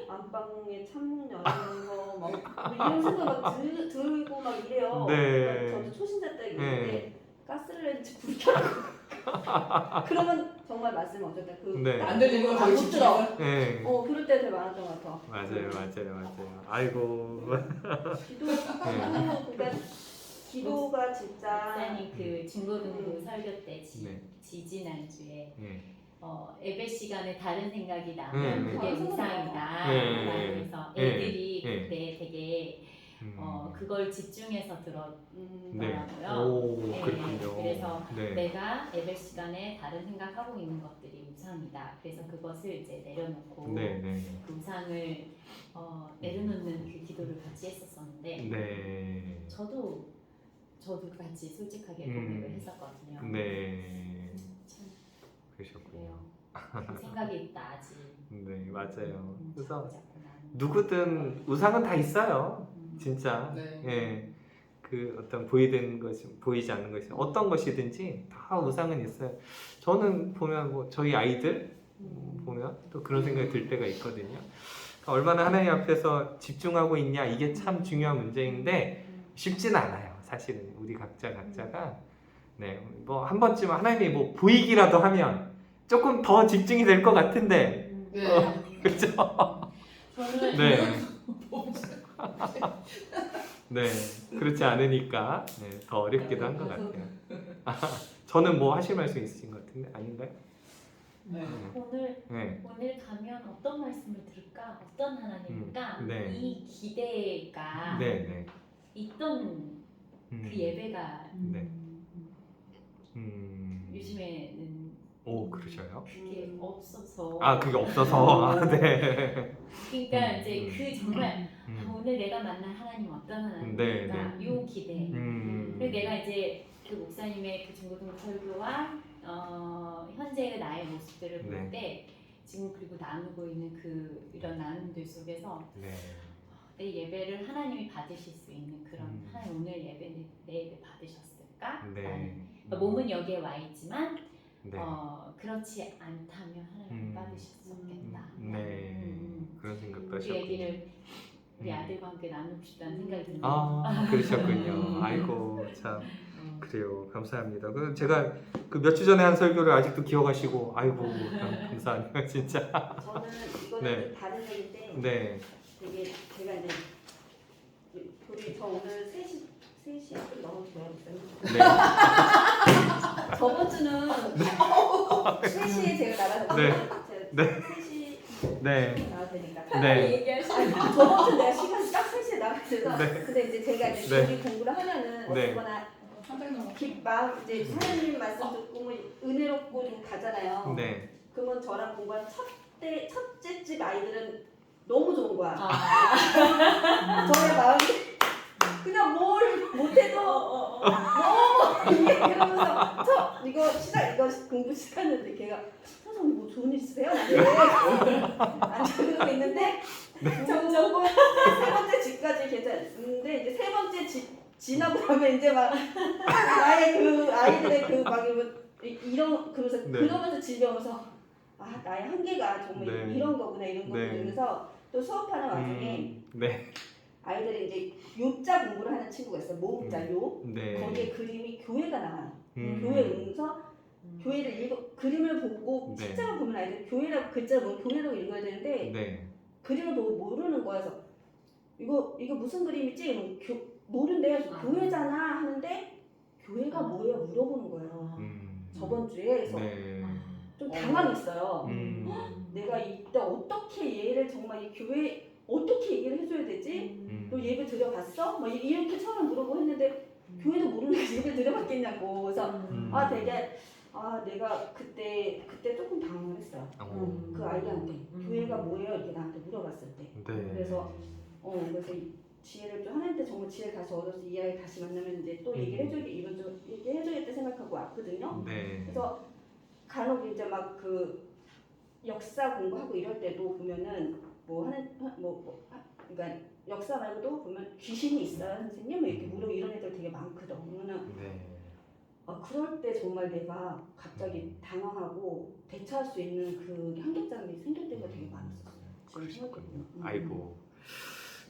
안방에 창문 열는 거막 이런 생각 막 들고 막 이래요. 네. 그러니까 저도 초신자 때 있는데 네. 가스를 냈는지 불 켜라고. 그러면 정말 말씀 어쨌든 네. 안 들리는 거 못 들어. 네. 그럴 때 되게 많았던 것 같아. 맞아요. 아이고. 그러니까 기도가 진짜 목사님 그 중고등부 설교 때 네. 지지난주에 네. 예배 시간에 다른 생각이 나면 그게 네. 우상이다. 네. 그래서 네. 애들이 네. 그때 되게 그걸 집중해서 네. 들었더라고요. 오, 네. 그렇군요. 그래서 네. 내가 예배 시간에 다른 생각하고 있는 것들이 우상이다. 그래서 그것을 이제 내려놓고 네. 네. 그 우상을 내려놓는 그 기도를 같이 했었었는데 네. 저도 같이 솔직하게 고백을 했었거든요. 네. 참 그러셨군요. 그래요. 그 생각이 있다 아직. 네, 맞아요. 그래서 자꾸 나는. 누구든 우상은 다 있어요. 진짜. 네. 예. 그 어떤 보이는 것이 보이지 않는 것이 어떤 것이든지 다 우상은 있어요. 저는 보면 뭐 저희 아이들 보면 또 그런 생각이 들 때가 있거든요. 그러니까 얼마나 하나님 앞에서 집중하고 있냐 이게 참 중요한 문제인데 쉽지는 않아요. 사실은 우리 각자가 네, 뭐 한 번쯤 하나님이 뭐 보이기라도 하면 조금 더 집중이 될 것 같은데 네. 그렇죠? 저는 네. 네, 그렇지 않으니까 네, 더 어렵기도 한 것 같아요. 저는 뭐 하실 말씀 있으신 것 같은데 아닌가요? 네. 네, 오늘 가면 어떤 말씀을 들을까? 어떤 하나님일까? 네. 이 기대가 네, 네. 있던 그 예배가 네. 요즘에는 오, 그러셔요? 그게 없어서 아, 그게 없어서. 아, 네. 그러니까 이제 그 정말 음, 오늘 내가 만난 하나님 어떤 네, 하나님일까? 요 기대. 그리고 내가 이제 그 목사님의 그 중고등 설교와 현재의 나의 모습들을 볼 네. 때 지금 그리고 나누고 있는 그 이런 나눔들 속에서 네. 내 예배를 하나님이 받으실 수 있는 그런 음. 하나님 오늘 예배 내 예배 받으셨을까? 네. 라는 몸은 여기에 와 있지만 네. 그렇지 않다면 하나님 받으실 수 없겠다. 네. 그런 생각도 그 하셨군요. 얘기를 우리 아들과 함께 나누고 싶다는 생각이 드네요. 아, 그러셨군요. 아이고, 참. 그래요. 감사합니다. 그 제가 그 몇 주 전에 한 설교를 아직도 기억하시고, 아이고, 감사하네요, 진짜. 저는 이거는 네. 좀 다른 얘기인데 네. 되게 제가 이제 우리 저 오늘 3시 좀 넘어줘야겠어요. 네. 저번 주는 3시에 제가 나가서 네. 제가 네. 3시 네. 나와야 되니까. 네. 아니, 저번 주 내가 시간이 딱 3시에 나가서 네. 근데 이제 제가 이제 네. 우리 공부를 하면은 네. 어쨌거나 막 이제 하나님 말씀 듣고 뭐 은혜롭고 좀 가잖아요. 네. 그러면 저랑 공부한 첫째 집 아이들은 너무 좋은 거야. 저의 마음이 그냥 뭘 못해도 너무 이러면서 이거 공부 시작했는데 걔가 선생님 뭐 좋은 일 있으세요? 안 그러고 있는데 점점 세 번째 집까지 괜찮은데 이제 세 번째 집 지나고 나면 이제 막 나의 그 아이들의 그 막 이런 그러면서 집에 오면서 아 나의 한계가 정말 네. 이런 거구나 이런 거 네. 보면서 또 수업하는 와중에 네. 아이들이 이제 요자 공부를 하는 친구가 있어요. 모음자 요. 네. 거기에 그림이 교회가 나와요. 음. 교회 오면서 교회를 그림을 보고 네. 책장을 보면 아이들 교회라고 글자를 보면 교회라고 읽어야 되는데 네. 그림을 보고 모르는 거여서 이거 무슨 그림이지? 이러면 모른대요. 교회잖아 하는데 교회가 뭐예요? 물어보는 거예요. 저번 주에 그래서 네. 좀 당황했어요. 음. 내가 이때 어떻게 얘를 정말 이 교회 어떻게 얘기를 해줘야 되지? 너 예배 드려봤어? 뭐 이렇게 처음에 물어보고 했는데 교회도 모르는데 예배 드려봤겠냐고. 그래서 되게 내가 그때 조금 당황을 했어요. 그 아이한테 교회가 뭐예요? 이렇게 나한테 물어봤을 때. 네. 그래서 그래서 이 지혜를 좀 하나님께 정말 지혜를 다시 얻어서 이 아이 다시 만나면 이제 또 얘기를 해줘야겠 이건 좀 얘기해줘야겠다 생각하고 왔거든요. 네. 그래서 간혹 이제 막 그 역사 공부하고 이럴 때도 보면은 그러니까 역사 말고도 보면 귀신이 있어요 선생님 뭐 이렇게 물어 이런 애들 되게 많거든. 그러면은 네. 그럴 때 정말 내가 갑자기 당황하고 대처할 수 있는 그 한계점이 생길 때가 되게 많았었어요. 지금 생각해보면. 아이고.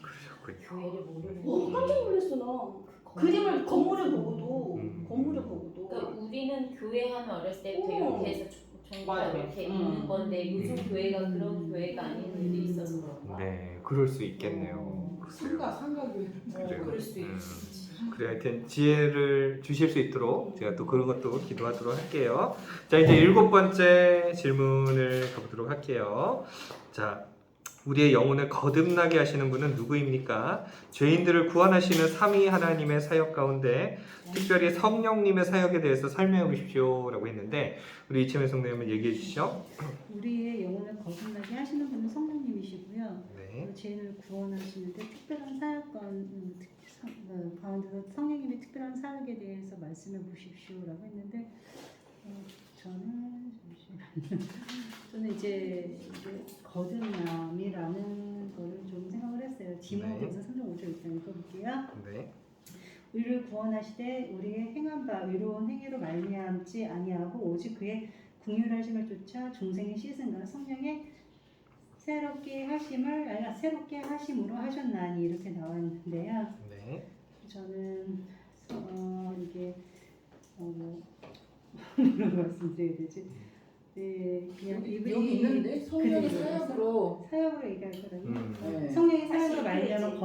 그러셨군요. 교회를 모르는 깜짝 놀랐어 나. 그림을 건물을 보고도 건물을 보고도. 그러니까 우리는 교회 하면 어렸을 때부터 어. 이렇게 해서 종교가 맞아요. 이렇게 있는 건데 요즘 교회가 그런 교회가 아닌 일이 있어서 그런가? 네. 그럴 수 있겠네요. 상가교회. 그래요. 그럴 수도 있지. 그래 하여튼 지혜를 주실 수 있도록 제가 또 그런 것도 기도하도록 할게요. 자, 이제 7번째 질문을 가보도록 할게요. 자, 우리의 영혼을 거듭나게 하시는 분은 누구입니까? 죄인들을 구원하시는 삼위 하나님의 사역 가운데 특별히 성령님의 사역에 대해서 설명해 보십시오라고 했는데 우리 이채민 성도님은 얘기해 주시죠. 우리의 영혼을 거듭나게 하시는 분은 성령님이시고요. 네. 죄인을 구원하시는데 특별한 사역 가운데서 성령님의 특별한 사역에 대해서 말씀해 보십시오라고 했는데 저는 잠시만요. 저는 이제 거듭남이라는 거를 좀 생각을 했어요. 디모데후서 3장 5절 일단 읽어볼게요. 네. 우리를 구원하시되 우리의 행한 바 의로운 행위로 말미암지 아니하고 오직 그의 긍휼하심을 쫓아 중생의 씻음과 성령의 새롭게 하심으로 하셨나니 이렇게 나와 있는데요. 네. 저는 이게 뭐라고 말씀드려야 되지? 네, 그냥 여기 있는데 성령의 그래요. 사역으로 사역으로 얘기하거든요. 네. 성령의 사역으로 말미암아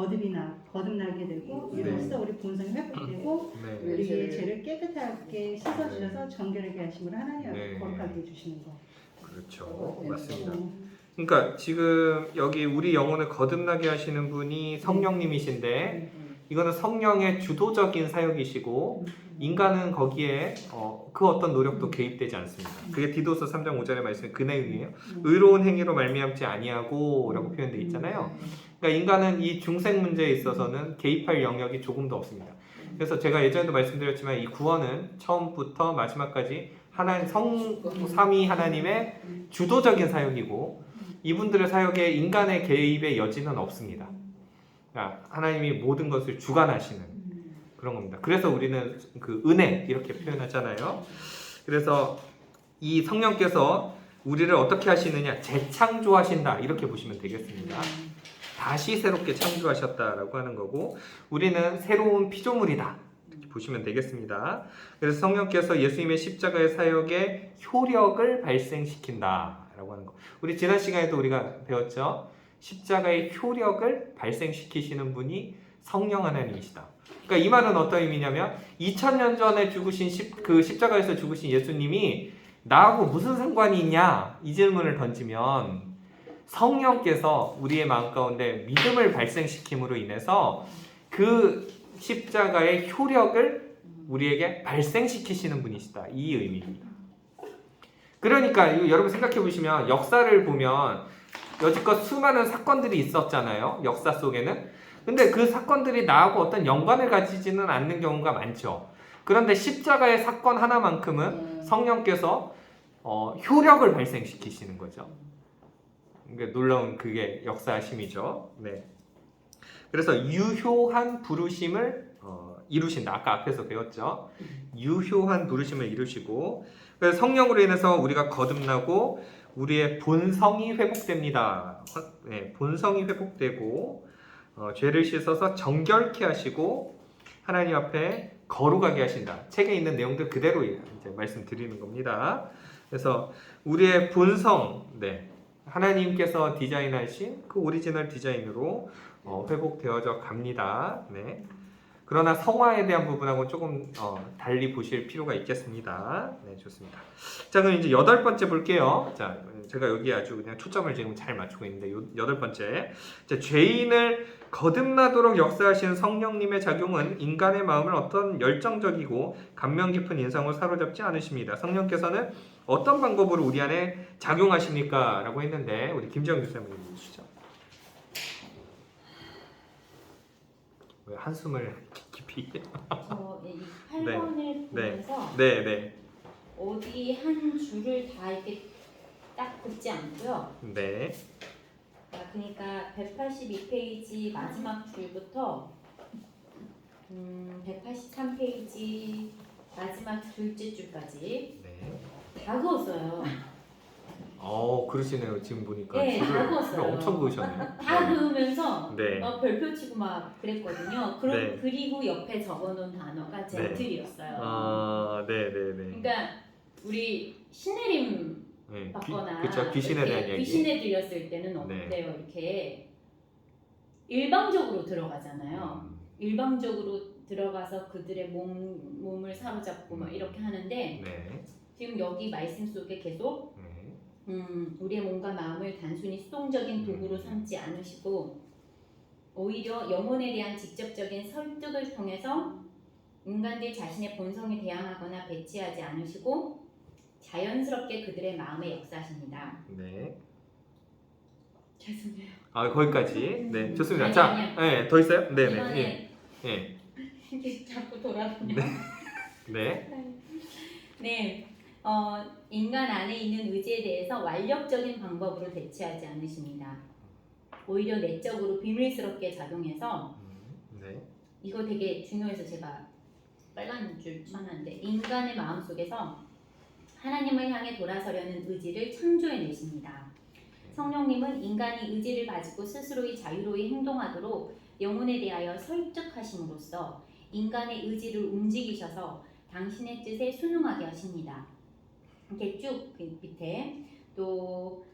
거듭나게 되고 네. 이로써 우리 본성이 회복되고 네. 우리의 죄를 깨끗하게 씻어주셔서 정결하게 하심으로 하나님 앞에 네. 거룩하게 해주시는 거. 그렇죠. 맞습니다. 그러니까 지금 여기 우리 영혼을 거듭나게 하시는 분이 성령님이신데 이거는 성령의 주도적인 사역이시고 인간은 거기에 그 어떤 노력도 개입되지 않습니다. 그게 디도서 3장 5절의 말씀 그 내용이에요. 의로운 행위로 말미암지 아니하고라고 표현되어 있잖아요. 그러니까 인간은 이 중생 문제에 있어서는 개입할 영역이 조금도 없습니다. 그래서 제가 예전에도 말씀드렸지만 이 구원은 처음부터 마지막까지 하나님 삼위 하나님의 주도적인 사역이고 이분들의 사역에 인간의 개입의 여지는 없습니다. 그러니까 하나님이 모든 것을 주관하시는 그런 겁니다. 그래서 우리는 그 은혜 이렇게 표현하잖아요. 그래서 이 성령께서 우리를 어떻게 하시느냐 재창조하신다 이렇게 보시면 되겠습니다. 다시 새롭게 창조하셨다라고 하는 거고 우리는 새로운 피조물이다 이렇게 보시면 되겠습니다. 그래서 성령께서 예수님의 십자가의 사역에 효력을 발생시킨다라고 하는 거. 우리 지난 시간에도 우리가 배웠죠. 십자가의 효력을 발생시키시는 분이 성령 하나님이시다. 그러니까 이 말은 어떤 의미냐면 2000년 전에 죽으신 그 십자가에서 죽으신 예수님이 나하고 무슨 상관이 있냐 이 질문을 던지면 성령께서 우리의 마음 가운데 믿음을 발생시킴으로 인해서 그 십자가의 효력을 우리에게 발생시키시는 분이시다 이 의미입니다. 그러니까 여러분 생각해 보시면 역사를 보면 여지껏 수많은 사건들이 있었잖아요. 역사 속에는. 근데 그 사건들이 나하고 어떤 연관을 가지지는 않는 경우가 많죠. 그런데 십자가의 사건 하나만큼은 성령께서 효력을 발생시키시는 거죠. 그러니까 놀라운 그게 역사심이죠. 네. 그래서 유효한 부르심을 이루신다. 아까 앞에서 배웠죠. 유효한 부르심을 이루시고 그래서 성령으로 인해서 우리가 거듭나고 우리의 본성이 회복됩니다. 네, 본성이 회복되고 죄를 씻어서 정결케 하시고 하나님 앞에 거룩하게 하신다. 책에 있는 내용들 그대로 이제 말씀드리는 겁니다. 그래서 우리의 본성, 네, 하나님께서 디자인하신 그 오리지널 디자인으로 회복되어져 갑니다. 네. 그러나 성화에 대한 부분하고 조금 달리 보실 필요가 있겠습니다. 네, 좋습니다. 자, 그럼 이제 8번째 볼게요. 자, 제가 여기 아주 그냥 초점을 지금 잘 맞추고 있는데 8번째. 자, 죄인을 거듭나도록 역사하시는 성령님의 작용은 인간의 마음을 어떤 열정적이고 감명 깊은 인상으로 사로잡지 않으십니다. 성령께서는 어떤 방법으로 우리 안에 작용하십니까? 라고 했는데 우리 김지영 교수님 읽어주시죠. 왜 한숨을 깊이? 저이 8번을 보면서 네. 어디 한 줄을 다 이렇게 딱 긋지 않고요. 네. 그러니까 182페이지 마지막 줄부터 183페이지 마지막 둘째 줄까지 네. 다 그었어요. 그러시네요. 지금 보니까 네, 다 줄을 그었어요. 엄청 그으셨네요. 다 그으면서 네. 별표 치고 막 그랬거든요. 네. 그리고 옆에 적어놓은 단어가 젠틀이었어요. 네. 그러니까 우리 신내림 네. 받거나 그렇죠. 귀신에 대한 이야기. 귀신에 들렸을 때는 네. 어때요? 이렇게 일방적으로 들어가잖아요. 일방적으로 들어가서 그들의 몸을 사로잡고 막 이렇게 하는데 네. 지금 여기 말씀 속에 계속 네. 우리의 몸과 마음을 단순히 수동적인 도구로 삼지 않으시고 오히려 영혼에 대한 직접적인 설득을 통해서 인간들 자신의 본성에 대항하거나 배치하지 않으시고 자연스럽게 그들의 마음에 역사하십니다. 네. 죄송해요. 거기까지. 네. 좋습니다. 아니, 자, 아니요. 네. 더 있어요? 네. 이번에 네. 이게 자꾸 돌아다녀. 네. 네. 인간 안에 있는 의지에 대해서 완력적인 방법으로 대처하지 않으십니다. 오히려 내적으로 비밀스럽게 작용해서 네. 이거 되게 중요해서 제가 빨간 줄 쳐놨는데 인간의 마음속에서 하나님을 향해 돌아서려는 의지를 창조해내십니다. 성령님은 인간이 의지를 가지고 스스로의 자유로이 행동하도록 영혼에 대하여 설득하심으로써 인간의 의지를 움직이셔서 당신의 뜻에 순응하게 하십니다. 이렇게 쭉 밑에 또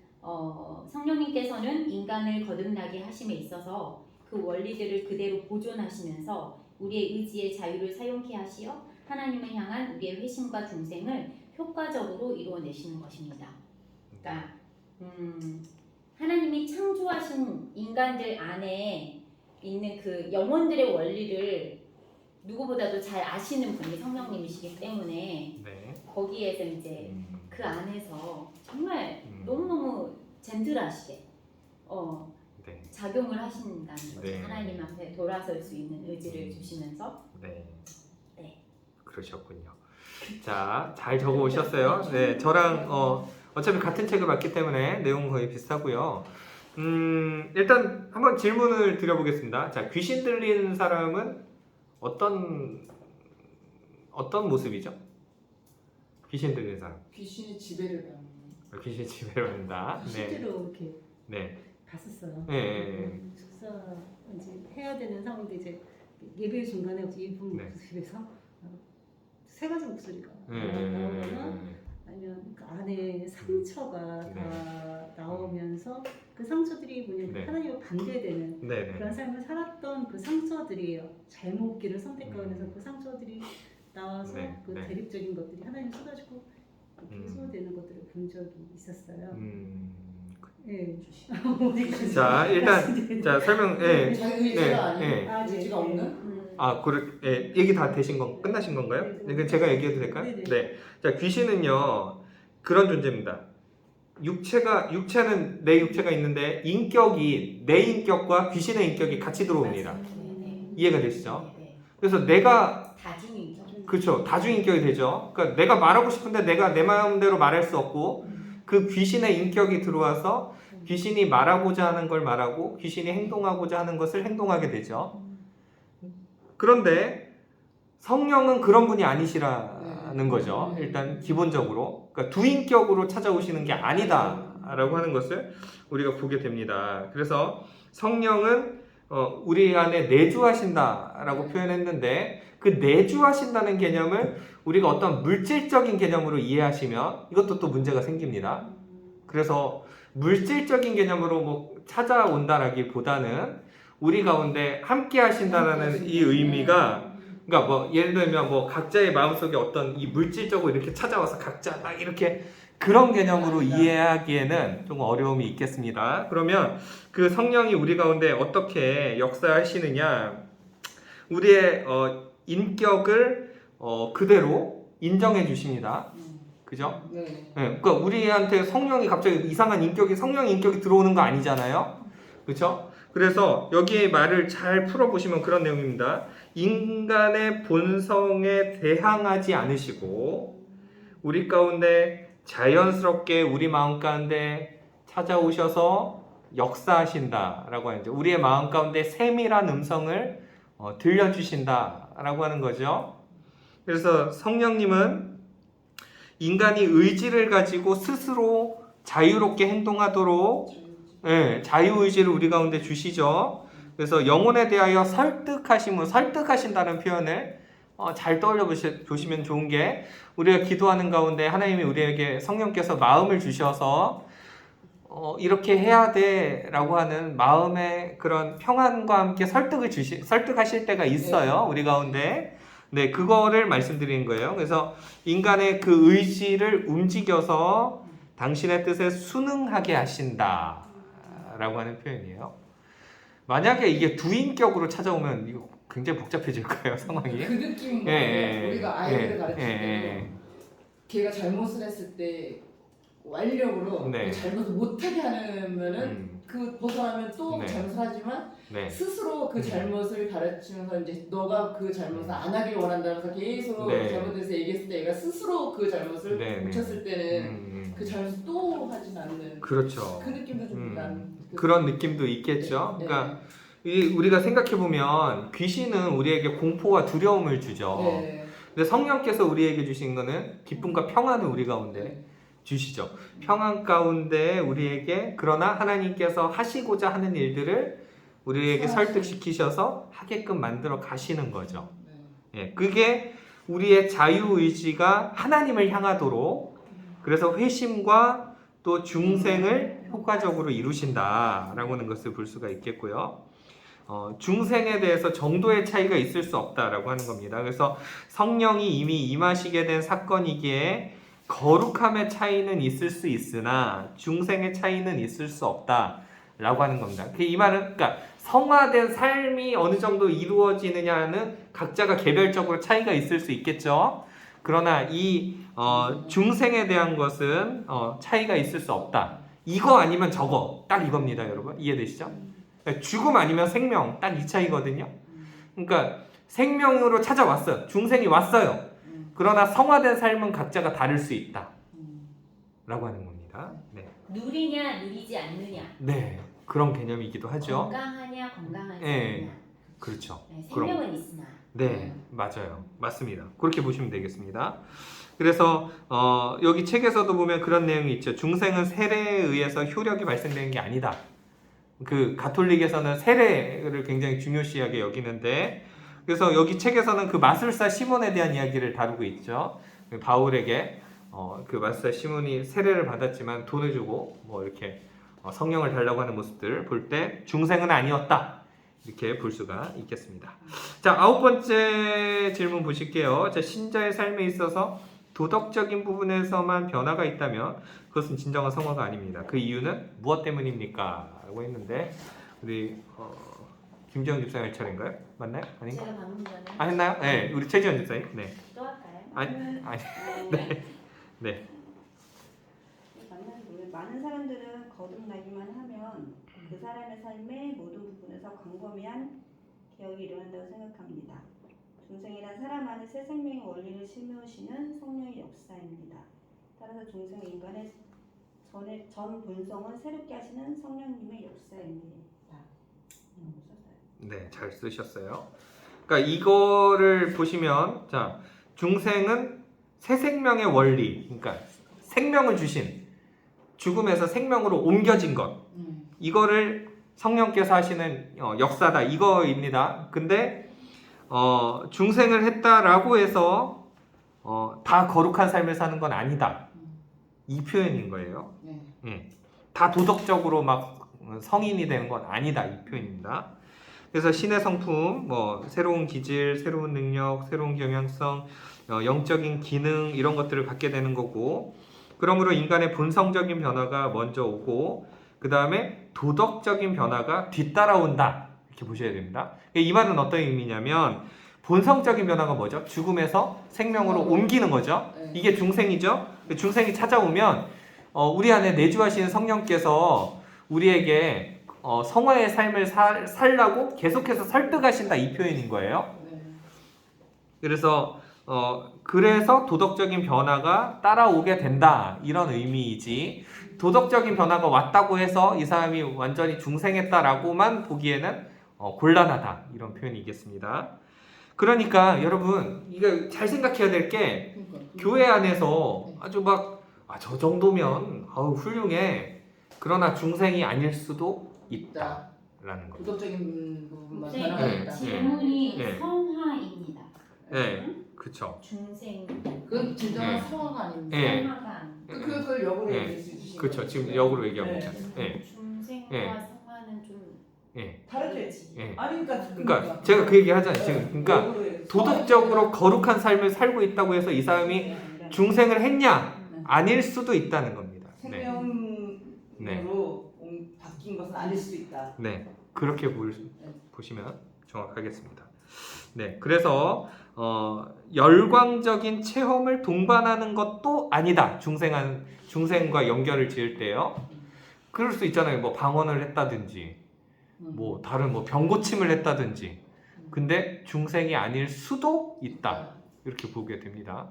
성령님께서는 인간을 거듭나게 하심에 있어서 그 원리들을 그대로 보존하시면서 우리의 의지의 자유를 사용케 하시어 하나님을 향한 우리의 회심과 중생을 효과적으로 이루어내시는 것입니다. 그러니까 하나님이 창조하신 인간들 안에 있는 그 영혼들의 원리를 누구보다도 잘 아시는 분이 성령님이시기 때문에 네. 거기에서 이제 그 안에서 정말 너무너무 젠틀하시게 네. 작용을 하신다는 거죠. 네. 하나님 앞에 돌아설 수 있는 의지를 주시면서 네. 네. 그러셨군요. 자, 잘 적어 오셨어요. 네, 저랑 어차피 같은 책을 봤기 때문에 내용은 거의 비슷하고요. 일단 한번 질문을 드려보겠습니다. 자, 귀신 들리는 사람은 어떤 모습이죠? 귀신 들리는 사람. 귀신이 지배를 받는. 귀신 지배를 받는다. 네. 실제로 이렇게 네. 봤었어요. 네. 축사 이제 해야 되는 상황인데 이제 예배 중간에 이분 네. 집에서 세 가지 목소리가 나오거나 아니면 그 안에 상처가 네. 다 나오면서 그 상처들이 뭐냐면 네. 하나님과 반대되는 네. 그런 삶을 살았던 그 상처들이에요. 잘못 길을 선택하면서 그 상처들이 나와서 네. 그 네. 대립적인 것들이 하나님 쏟아지고 이렇게 소화되는 것들을 본 적이 있었어요. 예. 자, 일단 자 설명. 예. 자기 의지가 네, 아닌 네. 의지가 없는. 아, 예, 얘기 다 되신 건 끝나신 건가요? 네, 그럼 제가 얘기해도 될까요? 네네. 네. 자, 귀신은요 그런 존재입니다. 육체는 내 육체가 있는데 인격이 내 인격과 귀신의 인격이 같이 들어옵니다. 이해가 되시죠? 네. 그래서 내가 다중인격. 그렇죠. 다중인격이 되죠. 그러니까 내가 말하고 싶은데 내가 내 마음대로 말할 수 없고 그 귀신의 인격이 들어와서 귀신이 말하고자 하는 걸 말하고 귀신이 행동하고자 하는 것을 행동하게 되죠. 그런데 성령은 그런 분이 아니시라는 거죠. 일단 기본적으로. 그러니까 두 인격으로 찾아오시는 게 아니다라고 하는 것을 우리가 보게 됩니다. 그래서 성령은 우리 안에 내주하신다라고 표현했는데 그 내주하신다는 개념을 우리가 어떤 물질적인 개념으로 이해하시면 이것도 또 문제가 생깁니다. 그래서 물질적인 개념으로 뭐 찾아온다라기보다는 우리 가운데 함께 하신다라는 이 의미가, 그러니까 뭐 예를 들면 뭐 각자의 마음속에 어떤 이 물질적으로 이렇게 찾아와서 각자 막 이렇게 그런 개념으로 이해하기에는 좀 어려움이 있겠습니다. 그러면 그 성령이 우리 가운데 어떻게 역사하시느냐, 우리의 인격을 그대로 인정해 주십니다. 그죠? 네. 네, 그러니까 우리한테 성령이 갑자기 이상한 인격이 성령 인격이 들어오는 거 아니잖아요. 그렇죠? 그래서 여기에 말을 잘 풀어보시면 그런 내용입니다. 인간의 본성에 대항하지 않으시고 우리 가운데 자연스럽게 우리 마음 가운데 찾아오셔서 역사하신다라고 하죠. 우리의 마음 가운데 세밀한 음성을 들려주신다라고 하는 거죠. 그래서 성령님은 인간이 의지를 가지고 스스로 자유롭게 행동하도록 자유의지를 우리 가운데 주시죠. 그래서 영혼에 대하여 설득하신다는 표현을 잘 떠올려 보시면 좋은 게, 우리가 기도하는 가운데 하나님이 우리에게 성령께서 마음을 주셔서 이렇게 해야 돼 라고 하는 마음의 그런 평안과 함께 설득하실 때가 있어요. 우리 가운데. 네, 그거를 말씀드리는 거예요. 그래서 인간의 그 의지를 움직여서 당신의 뜻에 순응하게 하신다 라고 하는 표현이에요. 만약에 이게 두 인격으로 찾아오면 이거 굉장히 복잡해질 거예요, 상황이. 그 느낌인 거예요. 우리가 아이들을 가르칠 때도 예. 걔가 잘못을 했을 때 완력으로 네. 그 잘못을 못하게 하는 되면은 그 벗어나면 또 네. 잘못을 하지만 네. 스스로 그 잘못을 가르치면서 이제 너가 그 잘못을 안 하길 원한다면서 계속 네. 잘못해서 얘기했을 때 얘가 스스로 그 잘못을 네, 네. 묻혔을 때는 그 잘못을 또 하진 않는 그렇죠. 그 느낌도 좀 난. 그런 느낌도 있겠죠. 네. 그러니까 우리가 생각해 보면 귀신은 우리에게 공포와 두려움을 주죠. 네. 근데 성령께서 우리에게 주신 거는 기쁨과 평안을 우리 가운데 주시죠. 평안 가운데 우리에게 그러나 하나님께서 하시고자 하는 일들을 우리에게 설득시키셔서 하게끔 만들어 가시는 거죠. 예, 그게 우리의 자유의지가 하나님을 향하도록 그래서 회심과 또 중생을 효과적으로 이루신다라고 하는 것을 볼 수가 있겠고요. 중생에 대해서 정도의 차이가 있을 수 없다라고 하는 겁니다. 그래서 성령이 이미 임하시게 된 사건이기에 거룩함의 차이는 있을 수 있으나 중생의 차이는 있을 수 없다라고 하는 겁니다. 이 말은 그러니까 성화된 삶이 어느 정도 이루어지느냐는 각자가 개별적으로 차이가 있을 수 있겠죠. 그러나 이 중생에 대한 것은 차이가 있을 수 없다. 이거 아니면 저거 딱 이겁니다, 여러분. 이해되시죠? 죽음 아니면 생명 딱 이 차이거든요. 그러니까 생명으로 찾아왔어요. 중생이 왔어요. 그러나 성화된 삶은 각자가 다를 수 있다 라고 하는 겁니다. 네, 누리냐 누리지 않느냐, 네 그런 개념이기도 하죠. 건강하냐 건강하지 네. 않느냐. 그렇죠. 네, 생명은 있으나. 네, 맞아요. 맞습니다. 그렇게 보시면 되겠습니다. 그래서 여기 책에서도 보면 그런 내용이 있죠. 중생은 세례에 의해서 효력이 발생되는 게 아니다. 그 가톨릭에서는 세례를 굉장히 중요시하게 여기는데, 그래서 여기 책에서는 그 마술사 시몬에 대한 이야기를 다루고 있죠. 바울에게 그 마술사 시몬이 세례를 받았지만 돈을 주고 뭐 이렇게 성령을 달라고 하는 모습들을 볼 때 중생은 아니었다, 이렇게 볼 수가 있겠습니다. 자, 9번째 질문 보실게요. 자, 신자의 삶에 있어서 도덕적인 부분에서만 변화가 있다면 그것은 진정한 성화가 아닙니다. 그 이유는 무엇 때문입니까? 라고 했는데 우리 김지영 집사님 할 차례인가요? 맞나요? 아닌가? 제가 방금 전에 했나요? 네, 우리 최지원 집사님. 네. 또 할까요? 아니. 네. 많은 사람들은 거듭나기만 하면 그 사람의 삶의 모든 부분에서 광범위한 개혁이 일어난다고 생각합니다. 중생이란 사람 안에 새 생명의 원리를 심으시는 성령의 역사입니다. 따라서 중생 인간의 전 본성을 새롭게 하시는 성령님의 역사입니다. 네, 잘 쓰셨어요. 그러니까 이거를 보시면, 자, 중생은 새 생명의 원리, 그러니까 생명을 주신, 죽음에서 생명으로 옮겨진 것, 이거를 성령께서 하시는 역사다, 이거입니다. 근데 중생을 했다라고 해서 다 거룩한 삶을 사는 건 아니다, 이 표현인 거예요. 다 도덕적으로 막 성인이 되는 건 아니다, 이 표현입니다. 그래서 신의 성품, 뭐 새로운 기질, 새로운 능력, 새로운 경향성, 영적인 기능, 이런 것들을 갖게 되는 거고, 그러므로 인간의 본성적인 변화가 먼저 오고 그 다음에 도덕적인 변화가 뒤따라온다, 이렇게 보셔야 됩니다. 이 말은 어떤 의미냐면 본성적인 변화가 뭐죠? 죽음에서 생명으로 옮기는 거죠. 이게 중생이죠. 중생이 찾아오면 우리 안에 내주하시는 성령께서 우리에게 성화의 삶을 살라고 계속해서 설득하신다, 이 표현인 거예요. 그래서 도덕적인 변화가 따라오게 된다, 이런 의미이지, 도덕적인 변화가 왔다고 해서 이 사람이 완전히 중생했다라고만 보기에는 곤란하다, 이런 표현이겠습니다. 그러니까 여러분, 이거 잘 생각해야 될 게, 교회 안에서 아주 막 저 정도면 훌륭해, 그러나 중생이 아닐 수도 있다라는 거죠. 도덕적인 부분만 네, 변화가 질문이 네. 성화입니다. 네, 그렇죠. 중생. 그건 진정한 성화가 아닙니다. 네. 성화가 아닙니다. 그걸 역으로 네. 얘기해 주시는 그렇죠. 거죠. 지금 역으로 얘기하고 네. 있잖아요. 네. 중생과 네. 성화는 좀 네. 다르지. 네. 아니 그러니까 제가 그 얘기 하잖아요. 지금 그러니까 도덕적으로 거룩한 삶을 살고 있다고 해서 이 사람이 중생을 했냐? 아닐 수도 있다는 겁니다. 네. 생명으로 바뀐 것은 아닐 수도 있다. 네. 그렇게 보시면 정확하겠습니다. 네. 그래서 열광적인 체험을 동반하는 것도 아니다, 중생과 연결을 지을 때요. 그럴 수 있잖아요. 뭐 방언을 했다든지, 뭐 다른 뭐 병고침을 했다든지. 근데 중생이 아닐 수도 있다. 이렇게 보게 됩니다.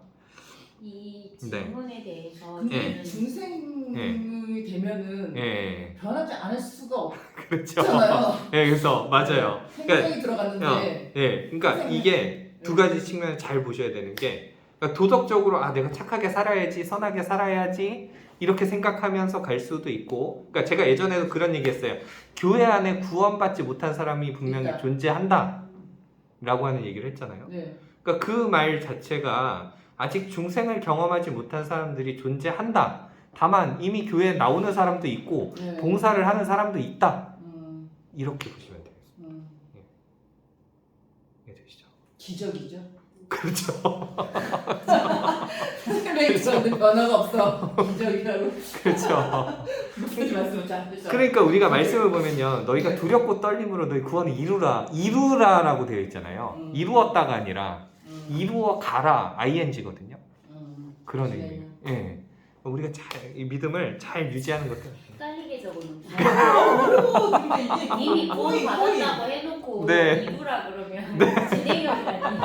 이 네. 질문에 대해서 근데 저는 중생이 되면은 예, 변하지 않을 수가 그렇죠. 없잖아요. 예, 그래서 맞아요. 그러니까 생명이 들어갔는데 그러니까 이게 두 가지 측면을 잘 보셔야 되는 게, 그러니까 도덕적으로 내가 착하게 살아야지, 선하게 살아야지 이렇게 생각하면서 갈 수도 있고, 그러니까 제가 예전에도 그런 얘기했어요. 교회 안에 구원받지 못한 사람이 분명히 그러니까. 존재한다라고 하는 얘기를 했잖아요. 네. 그러니까 그 말 자체가 아직 중생을 경험하지 못한 사람들이 존재한다. 다만 이미 교회에 나오는 사람도 있고 네. 봉사를 하는 사람도 있다. 음, 이렇게 보시면 돼요. 이해되시죠? 기적이죠. 그렇죠. 생명이 들어갔는데 변화가 없어. 기적이라고. 그렇죠. 무슨 말씀을 잘 하셨죠? 그러니까 우리가 말씀을 보면요, 너희가 두렵고 떨림으로 너희 구원을 이루라라고 되어 있잖아요. 이루었다가 아니라 이루어 가라 ing거든요. 그런 의미. 예. 우리가 잘 이 믿음을 잘 유지하는 것도. 헷갈리게 적어놓은 오, 이미 구원 꼬이, 받았다고 해놓고 네. 이루라 그러면 진행이 없다니.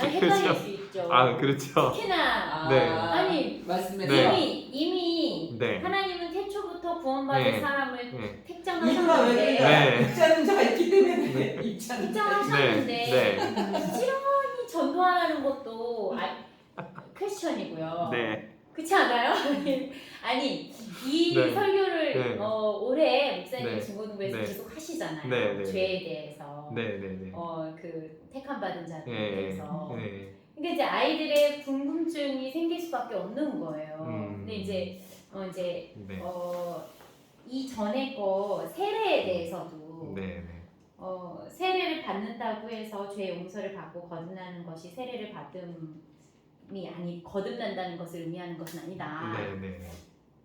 아니 헷갈릴 수 있죠. 그렇죠. 특히나 네. 아니 말씀에 네. 이미 네. 하나님은 태초부터 구원받은 네. 사람을 네. 택정하셨는데 네. 입자는 자가 있기 때문에 입자는 택정하셨는데 네. 부지런히 전도하라는 것도 퀘스천이고요. 네. 그렇지 않아요? 아니 이 네. 설교를 네. 올해 목사님 네. 중고등부에서 네. 계속 하시잖아요. 네, 네. 죄에 대해서 네, 네, 네. 그 택함 받은 자들에 네. 대해서. 네. 근데 이제 아이들의 궁금증이 생길 수밖에 없는 거예요. 근데 이제 네. 이 전에 거 세례에 대해서도 네, 네. 세례를 받는다고 해서 죄 용서를 받고 거듭나는 것이 세례를 받음이 아니 거듭난다는 것을 의미하는 것은 아니다. 네, 네.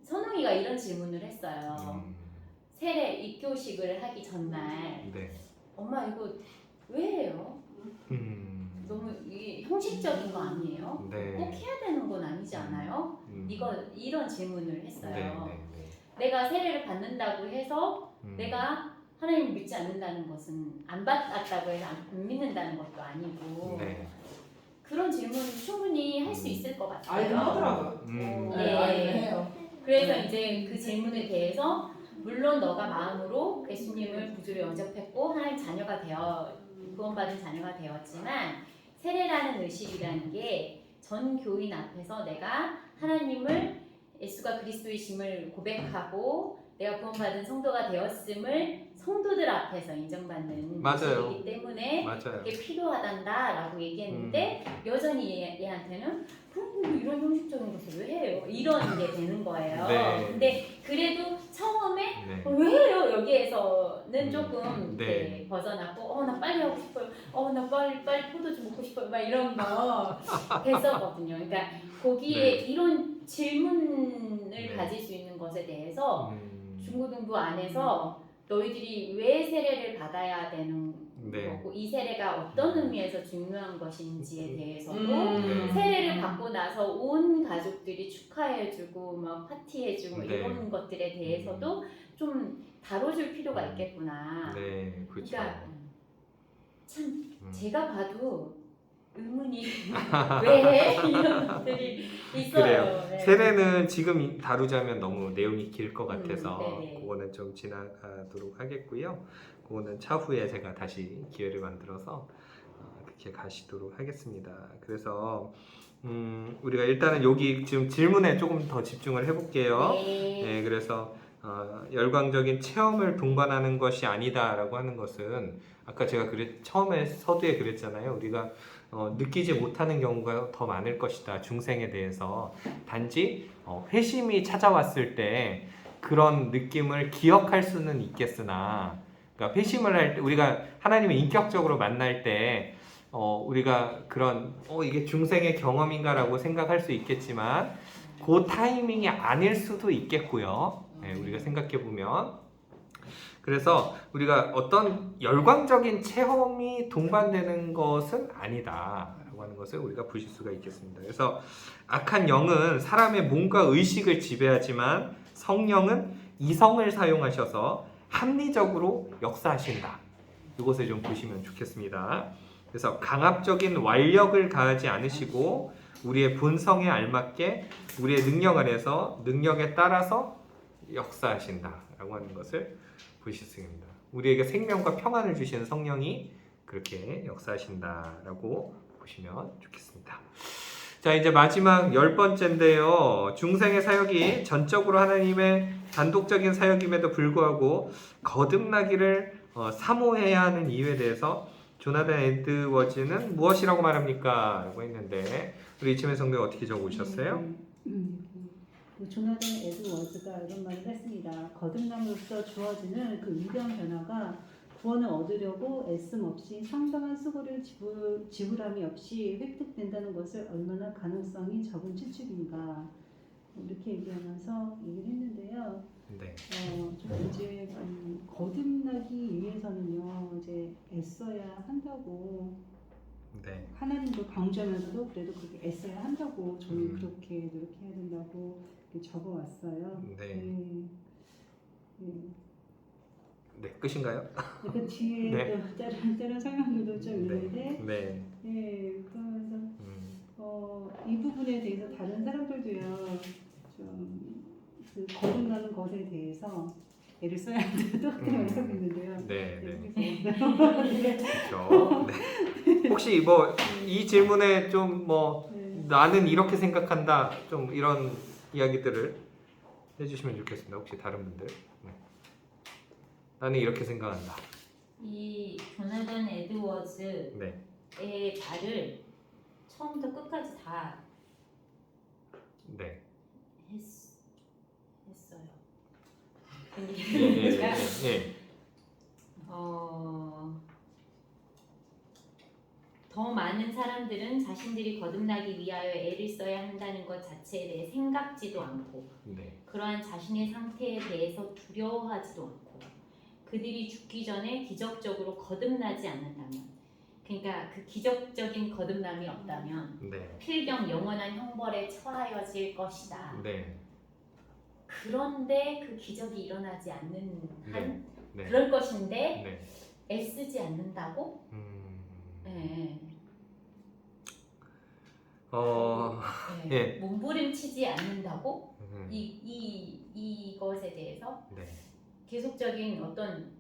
선웅이가 이런 질문을 했어요. 세례 입교식을 하기 전날 네. 엄마 이거 왜 해요? 너무 이게 형식적인 거 아니에요? 네. 꼭 해야 되는 건 아니지 않아요? 이런 질문을 했어요. 네, 네, 네. 내가 세례를 받는다고 해서 내가 하나님을 믿지 않는다는 것은 안 받았다고 해서 안 믿는다는 것도 아니고 네. 그런 질문을 충분히 할 수 있을 것 같아요. 아이들 하더라고요. 네. 아이들 해요. 그래서 이제 그 질문에 대해서 물론 너가 마음으로 예수님을 구주로 영접했고 하나님 자녀가 되어 구원받은 자녀가 되었지만 세례라는 의식이라는 게 전 교인 앞에서 내가 하나님을 예수가 그리스도이심을 고백하고 내가 구원받은 성도가 되었음을 성도들 앞에서 인정받는 맞아요. 의식이기 때문에 맞아요. 그게 필요하단다라고 얘기했는데 여전히 얘한테는 그럼 이런 형식적인 것을 왜 해요? 이런 게 되는 거예요. 네. 근데 그래도 처음에 네. 왜 해요? 여기에서는 조금 네. 이렇게 벗어났고 나 빨리 하고 싶어요. 나 빨리 포도주 먹고 싶어요. 막 이런 거 됐었거든요. 그러니까 거기에 네. 이런 질문을 네. 가질 수 있는 것에 대해서 음. 중고등부 안에서 너희들이 왜 세례를 받아야 되는 네. 거고 이 세례가 어떤 의미에서 중요한 것인지에 대해서도 네. 세례를 받고 나서 온 가족들이 축하해주고 막 파티해주고 네. 이런 것들에 대해서도 좀 다뤄줄 필요가 있겠구나. 네, 그렇죠. 그러니까 참 제가 봐도 의문이 아. 왜 이런 것들이 있어요. 그래요. 네. 세례는 지금 다루자면 너무 내용이 길 것 같아서 네네. 그거는 좀 지나가도록 하겠고요. 그거는 차후에 제가 다시 기회를 만들어서 그렇게 가시도록 하겠습니다. 그래서 우리가 일단은 여기 지금 질문에 조금 더 집중을 해볼게요. 네. 네, 그래서 열광적인 체험을 동반하는 것이 아니다라고 하는 것은 아까 제가 처음에 서두에 그랬잖아요. 우리가 느끼지 못하는 경우가 더 많을 것이다. 중생에 대해서 단지 회심이 찾아왔을 때 그런 느낌을 기억할 수는 있겠으나, 그러니까 회심을 할 때 우리가 하나님을 인격적으로 만날 때 우리가 그런 이게 중생의 경험인가라고 생각할 수 있겠지만 그 타이밍이 아닐 수도 있겠고요. 네, 우리가 생각해 보면. 그래서 우리가 어떤 열광적인 체험이 동반되는 것은 아니다라고 하는 것을 우리가 보실 수가 있겠습니다. 그래서 악한 영은 사람의 몸과 의식을 지배하지만 성령은 이성을 사용하셔서 합리적으로 역사하신다. 이것을 좀 보시면 좋겠습니다. 그래서 강압적인 완력을 가하지 않으시고 우리의 본성에 알맞게 우리의 능력 안에서 능력에 따라서 역사하신다라고 하는 것을 보실 수 있습니다. 우리에게 생명과 평안을 주시는 성령이 그렇게 역사하신다라고 보시면 좋겠습니다. 자, 이제 마지막 10번째인데요. 중생의 사역이 전적으로 하나님의 단독적인 사역임에도 불구하고 거듭나기를 사모해야 하는 이유에 대해서 조나단 에드워즈는 무엇이라고 말합니까? 라고 했는데 우리 이치면 성도가 어떻게 적어오셨어요? 조나단 에드워즈가 이런 말을 했습니다. 거듭남으로써 주어지는 그 위대한 변화가 구원을 얻으려고 애씀 없이 상당한 수고를 지불함이 없이 획득된다는 것을 얼마나 가능성이 적은 추측인가 이렇게 얘기하면서 얘기를 했는데요. 네. 좀 이제 거듭나기 위해서는요 이제 애써야 한다고 네. 하나님도 강조하면서도 그래도 그렇게 애써야 한다고 저는 그렇게 노력해야 된다고 이렇게 적어왔어요. 네. 네. 네, 끝인가요? 그 뒤에 네. 또 다른 설명들도 좀 있는데, 네. 그러면서 이 부분에 대해서 다른 사람들도요, 좀그 거듭나는 것에 대해서 애를 써야 한다고 그렇게 말하고 있는데요. 네. 네. 그렇죠. 네. 혹시 뭐 이 질문에 좀 뭐 나는 이렇게 생각한다 좀 이런 이야기들을 해주시면 좋겠습니다. 혹시 다른 분들? 네. 나는 이렇게 생각한다. 이 조나단 에드워즈의 네. 말을 처음부터 끝까지 다 네. 했어요. 예. 제가 예. 더 많은 사람들은 자신들이 거듭나기 위하여 애를 써야 한다는 것 자체에 대해 생각지도 않고 네. 그러한 자신의 상태에 대해서 두려워하지도 않고 그들이 죽기 전에 기적적으로 거듭나지 않는다면 그러니까 그 기적적인 거듭남이 없다면 네. 필경 영원한 형벌에 처하여질 것이다. 네. 그런데 그 기적이 일어나지 않는 한 네. 그럴 것인데 네. 애쓰지 않는다고? 네. 예. 몸부림치지 않는다고? 이것에 대해서 네. 계속적인 어떤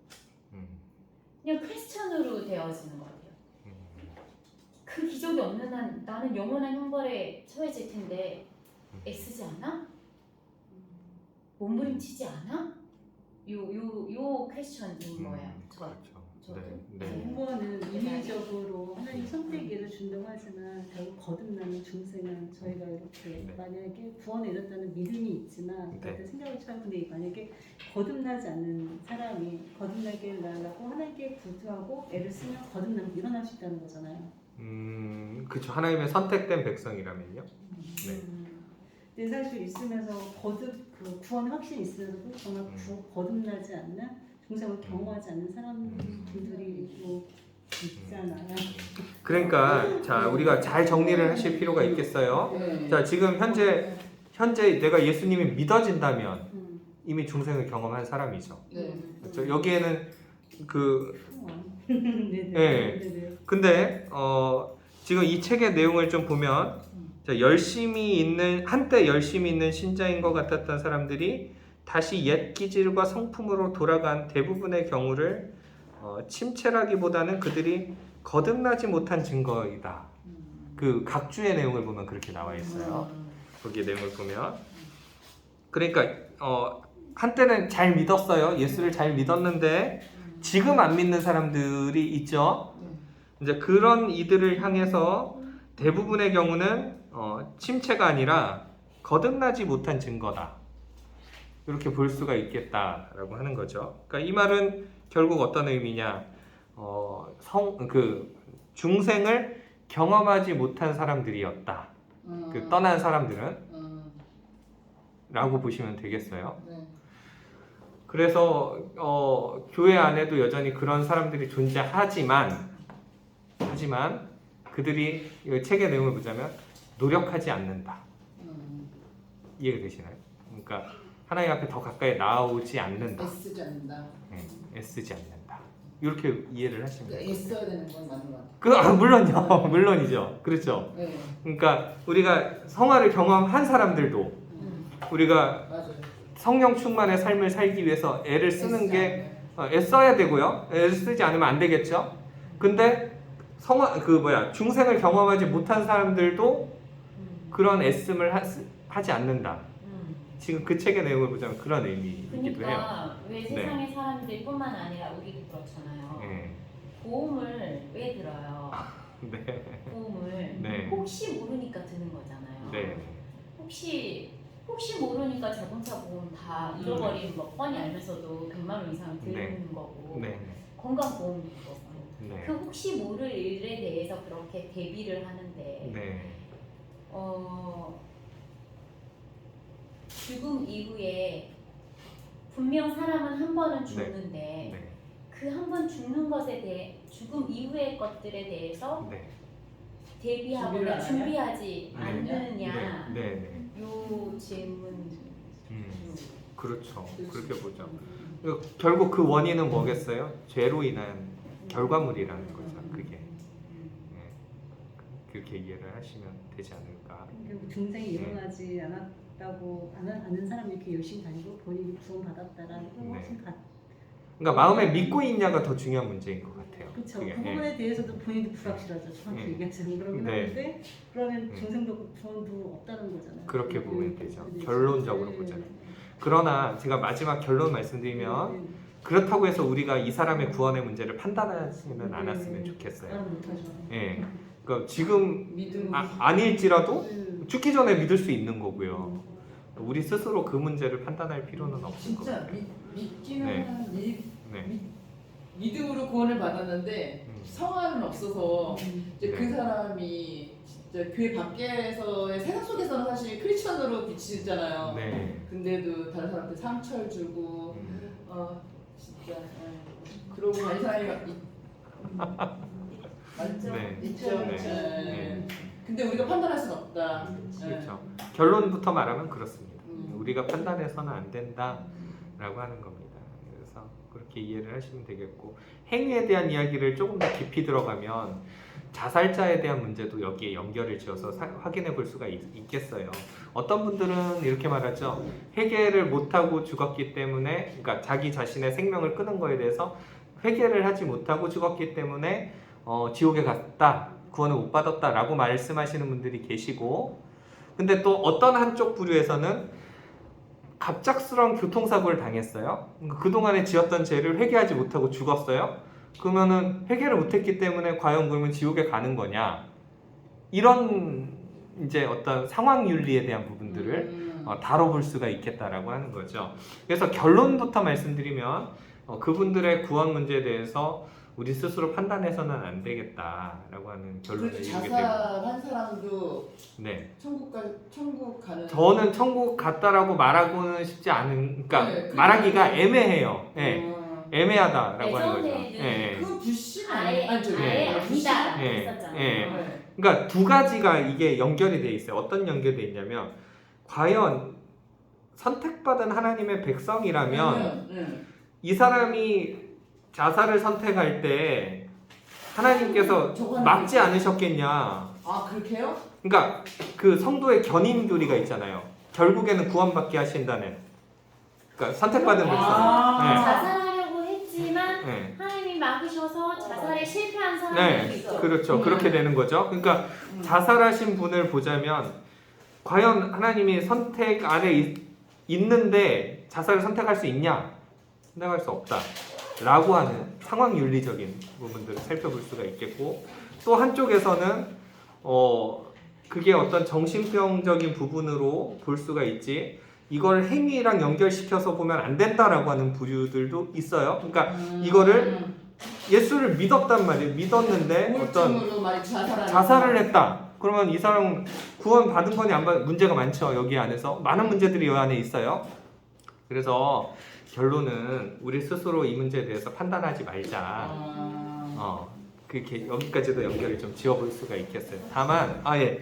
그냥 크리스천으로 되어지는 것 같아요. 그 기적이 없는 한 나는 영원한 형벌에 처해질 텐데 애쓰지 않아? 몸부림치지 않아? 요 퀘스천인 거예요. 그렇죠. 저도. 네. 후원은 인위적으로 하나님 선택기를 준다고 하지만 결국 거듭나는 중생은 저희가 이렇게 네. 만약에 구원에 이뤘다는 믿음이 있지만 네. 그때 생각을 쳐요. 근데 만약에 거듭나지 않는 사람이 거듭나길 나라고 하나님께 구두하고 애를 쓰면 거듭남이 일어날 수 있다는 거잖아요. 그렇죠. 하나님의 선택된 백성이라면요. 네. 근데 사실 있으면서 그 구원 확신이 있으면서도 정말 거듭나지 않는 중생을 경험하지 않는 사람들이 또 있잖아요. 그러니까 자 우리가 잘 정리를 하실 필요가 있겠어요. 자 지금 현재 내가 예수님이 믿어진다면 이미 중생을 경험한 사람이죠. 그렇죠? 여기에는 네네. 근데 지금 이 책의 내용을 좀 보면 자, 한때 열심히 있는 신자인 것 같았던 사람들이 다시 옛 기질과 성품으로 돌아간 대부분의 경우를 침체라기보다는 그들이 거듭나지 못한 증거이다. 그 각주의 내용을 보면 그렇게 나와 있어요. 거기 내용을 보면 그러니까 한때는 잘 믿었어요. 예수를 잘 믿었는데 지금 안 믿는 사람들이 있죠. 이제 그런 이들을 향해서 대부분의 경우는 침체가 아니라 거듭나지 못한 증거다. 이렇게 볼 수가 있겠다라고 하는 거죠. 그러니까 이 말은 결국 어떤 의미냐? 중생을 경험하지 못한 사람들이었다. 그 떠난 사람들은 라고 보시면 되겠어요. 그래서 교회 안에도 여전히 그런 사람들이 존재하지만 그들이 이 책의 내용을 보자면 노력하지 않는다. 이해가 되시나요? 그러니까 하나님 앞에 더 가까이 나아오지 않는다. 애쓰지 않는다. 애쓰지 않는다. 이렇게 이해를 하시면 돼요. 애써야 되는 건 맞는 것 같아요. 물론요. 물론이죠. 그렇죠. 네, 그러니까 우리가 성화를 경험한 사람들도 우리가 맞아요. 성령 충만의 삶을 살기 위해서 애를 쓰는 게 애써야 되고요. 애를 쓰지 않으면 안 되겠죠. 근데 중생을 경험하지 못한 사람들도 그런 애씀을 하지 않는다. 지금 그 책의 내용을 보자면 그런 의미이기도 해요. 그러니까 왜 세상의 사람들뿐만 아니라 우리도 그렇잖아요. 네. 보험을 왜 들어요? 네. 보험을 네. 혹시 모르니까 드는 거잖아요. 네. 혹시 모르니까 자동차 보험 다 잃어버리는 거 뻔히 알면서도 100만 원 이상 드는 네. 거고 네. 건강보험도 그렇고 네. 그 혹시 모를 일에 대해서 그렇게 대비를 하는데 네. 죽음 이후에 분명 사람은 한 번은 죽는데 네. 그 한 번 죽는 것에 대해 죽음 이후의 것들에 대해서 네. 대비하거나 준비하지 네. 않느냐 네. 네. 요 질문 그렇죠. 그렇게 보죠. 결국 그 원인은 뭐겠어요? 죄로 인한 결과물이라는 거죠. 그게. 네. 그렇게 이해를 하시면 되지 않을까. 결국 중생이 일어나지 않았다고 아는 사람이 이렇게 열심히 다니고 본인이 구원받았다라는 건 네. 훨씬 그러니까 마음에 믿고 있냐가 더 중요한 문제인 것 같아요. 그렇죠. 그게. 그 부분에 대해서도 본인도 불확실하죠. 정확히 네. 얘기하자면 그러긴 네. 하는데 그러면 중생도 구원도 없다는 거잖아요. 그렇게 보면 되죠. 네. 결론적으로 네. 보자면. 그러나 제가 마지막 결론 말씀드리면 그렇다고 해서 우리가 이 사람의 구원의 문제를 판단하지는 않았으면 좋겠어요. 못하죠. 예. 그러니까 지금 믿음. 아닐지라도 죽기 전에 믿을 수 있는 거고요. 우리 스스로 그 문제를 판단할 필요는 없을 것 진짜 같아요. 믿기는 네. 믿음으로 구원을 받았는데 성화는 없어서 이제 그 네. 사람이 진짜 교회 밖에서의 세상 속에서는 사실 크리스천으로 비치잖아요. 네. 근데도 다른 사람한테 상처를 주고 진짜 그러고 다른 사람이 맞죠? 네. 있죠. 네. 네. 네. 근데 우리가 판단할 수는 없다. 그렇죠. 결론부터 말하면 그렇습니다. 음. 우리가 판단해서는 안 된다라고 하는 겁니다. 그래서 그렇게 이해를 하시면 되겠고 행위에 대한 이야기를 조금 더 깊이 들어가면 자살자에 대한 문제도 여기에 연결을 지어서 확인해 볼 수가 있겠어요. 어떤 분들은 이렇게 말하죠. 회개를 못하고 죽었기 때문에, 그러니까 자기 자신의 생명을 끊은 거에 대해서 회개를 하지 못하고 죽었기 때문에 지옥에 갔다, 구원을 못 받았다라고 말씀하시는 분들이 계시고, 근데 또 어떤 한쪽 부류에서는 갑작스러운 교통사고를 당했어요. 그동안에 지었던 죄를 회개하지 못하고 죽었어요. 그러면은 회개를 못했기 때문에 과연 그러면 지옥에 가는 거냐? 이런 이제 어떤 상황 윤리에 대한 부분들을 다뤄볼 수가 있겠다라고 하는 거죠. 그래서 결론부터 말씀드리면 그분들의 구원 문제에 대해서 우리 스스로 판단해서는 안 되겠다라고 하는 결론을 그렇죠. 이루게 됩니다. 자살한 사람도 네, 천국 가는. 저는 천국 갔다라고 말하고는 싶지 않은, 그러니까 네, 말하기가 애매해요. 네, 애매하다라고 하는 거죠. 예전에는 네. 그 불신 아예 아니다 예, 했었잖아요. 예. 그러니까 두 가지가 이게 연결이 돼 있어요. 어떤 연결이 돼 있냐면 과연 선택받은 하나님의 백성이라면 이 사람이 자살을 선택할 때 하나님께서 막지 않으셨겠냐. 아 그렇게요? 그러니까 그 성도의 견인 교리가 있잖아요. 결국에는 구원받게 하신다는. 그러니까 선택받은 백성. 자살하려고 했지만 네. 하나님이 막으셔서 자살에 실패한 사람들도 네, 있어. 그렇죠. 그렇게 되는 거죠. 그러니까 자살하신 분을 보자면 과연 하나님이 선택 안에 있는데 자살을 선택할 수 있냐? 선택할 수 없다. 라고 하는 상황 윤리적인 부분들을 살펴볼 수가 있겠고, 또 한쪽에서는 그게 어떤 정신병적인 부분으로 볼 수가 있지, 이걸 행위랑 연결시켜서 보면 안 된다라고 하는 부류들도 있어요. 그러니까 이거를 예수를 믿었단 말이에요. 믿었는데 어떤 자살을 했다. 그러면 이 사람 구원 받은 거니 안 받은, 문제가 많죠. 여기 안에서 많은 문제들이 이 안에 있어요. 그래서 결론은 우리 스스로 이 문제에 대해서 판단하지 말자. 그렇게 여기까지도 연결을 좀 지어볼 수가 있겠어요. 다만 예.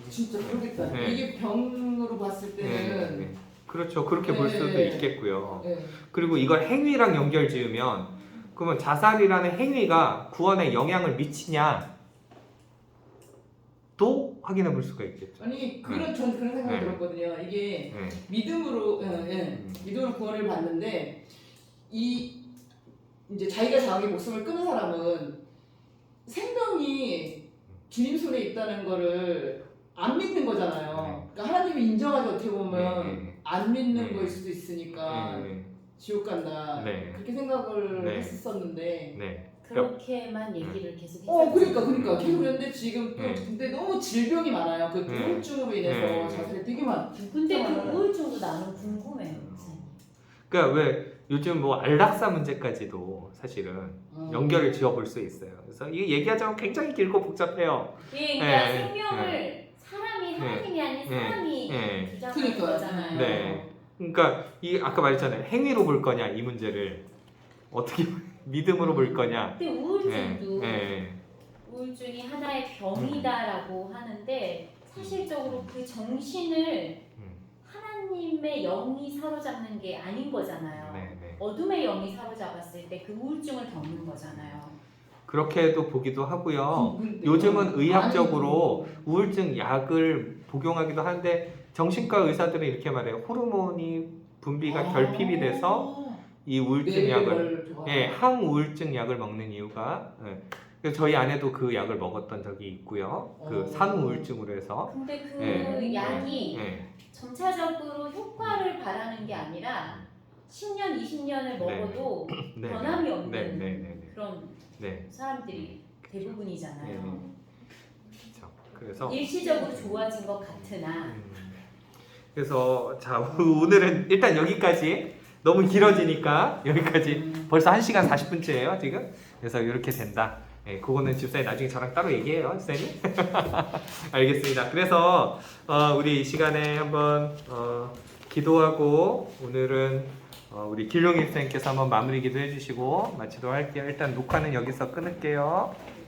진짜 그러겠다. 네. 이게 병으로 봤을 때는 그렇죠. 그렇게 볼 수도 네. 있겠고요. 네. 그리고 이걸 행위랑 연결 지으면 그러면 자살이라는 행위가 구원에 영향을 미치냐? 또 확인해 볼 수가 있겠죠. 아니 전 그런 생각이 네. 들었거든요. 이게 네. 믿음으로 믿음으로 구원을 받는데 이제 자기가 자기 목숨을 끊은 사람은 생명이 주님 손에 있다는 거를 안 믿는 거잖아요. 그러니까 하나님이 인정하지 어떻게 보면 안 믿는 거일 수도 있으니까 지옥 간다. 네. 그렇게 생각을 네. 했었었는데. 네. 그렇게만 얘기를 계속 했었죠. 그러니까 계속 그랬는데 지금 또 네. 근데 너무 질병이 많아요. 그 네. 우울증으로 인해서 네. 자살이 되게 많. 근데 그 우울증도 나는 궁금해요. 목사님. 그러니까 왜 요즘 뭐 안락사 문제까지도 사실은 연결을 지어볼 수 있어요. 그래서 이게 얘기하자면 굉장히 길고 복잡해요. 예, 그러니까 네. 생명을 사람이 하나님이 아닌 사람이 네. 주장하는 그러니까요. 거잖아요. 네. 그러니까 이 아까 말했잖아요. 행위로 볼 거냐 이 문제를 어떻게 믿음으로 볼 거냐. 근데 우울증도 네. 우울증이 하나의 병이다라고 하는데 사실적으로 그 정신을 하나님의 영이 사로잡는 게 아닌 거잖아요. 네. 네. 어둠의 영이 사로잡았을 때 그 우울증을 겪는 거잖아요. 그렇게도 보기도 하고요. 요즘은 의학적으로 우울증 약을 복용하기도 하는데 정신과 의사들은 이렇게 말해요. 호르몬이 분비가 결핍이 돼서 이 우울증 약을 항우울증 약을 먹는 이유가 그래서 저희 아내도 그 약을 먹었던 적이 있고요. 그 산후우울증으로 해서 근데 그 네. 약이 네. 점차적으로 효과를 바라는 게 아니라 10년, 20년을 먹어도 네. 변함이 없는 네. 네. 네. 그런 네. 사람들이 대부분이잖아요. 네. 그렇죠. 그래서 일시적으로 좋아진 것 같으나 그래서 자 오늘은 일단 여기까지 너무 길어지니까 여기까지 벌써 1시간 40분째예요 지금. 그래서 이렇게 된다. 네, 그거는 집사님 나중에 저랑 따로 얘기해요, 집사님. 알겠습니다. 그래서 우리 이 시간에 한번 기도하고 오늘은 우리 길룡이 집사님께서 한번 마무리 기도해 주시고 마치도록 할게요. 일단 녹화는 여기서 끊을게요.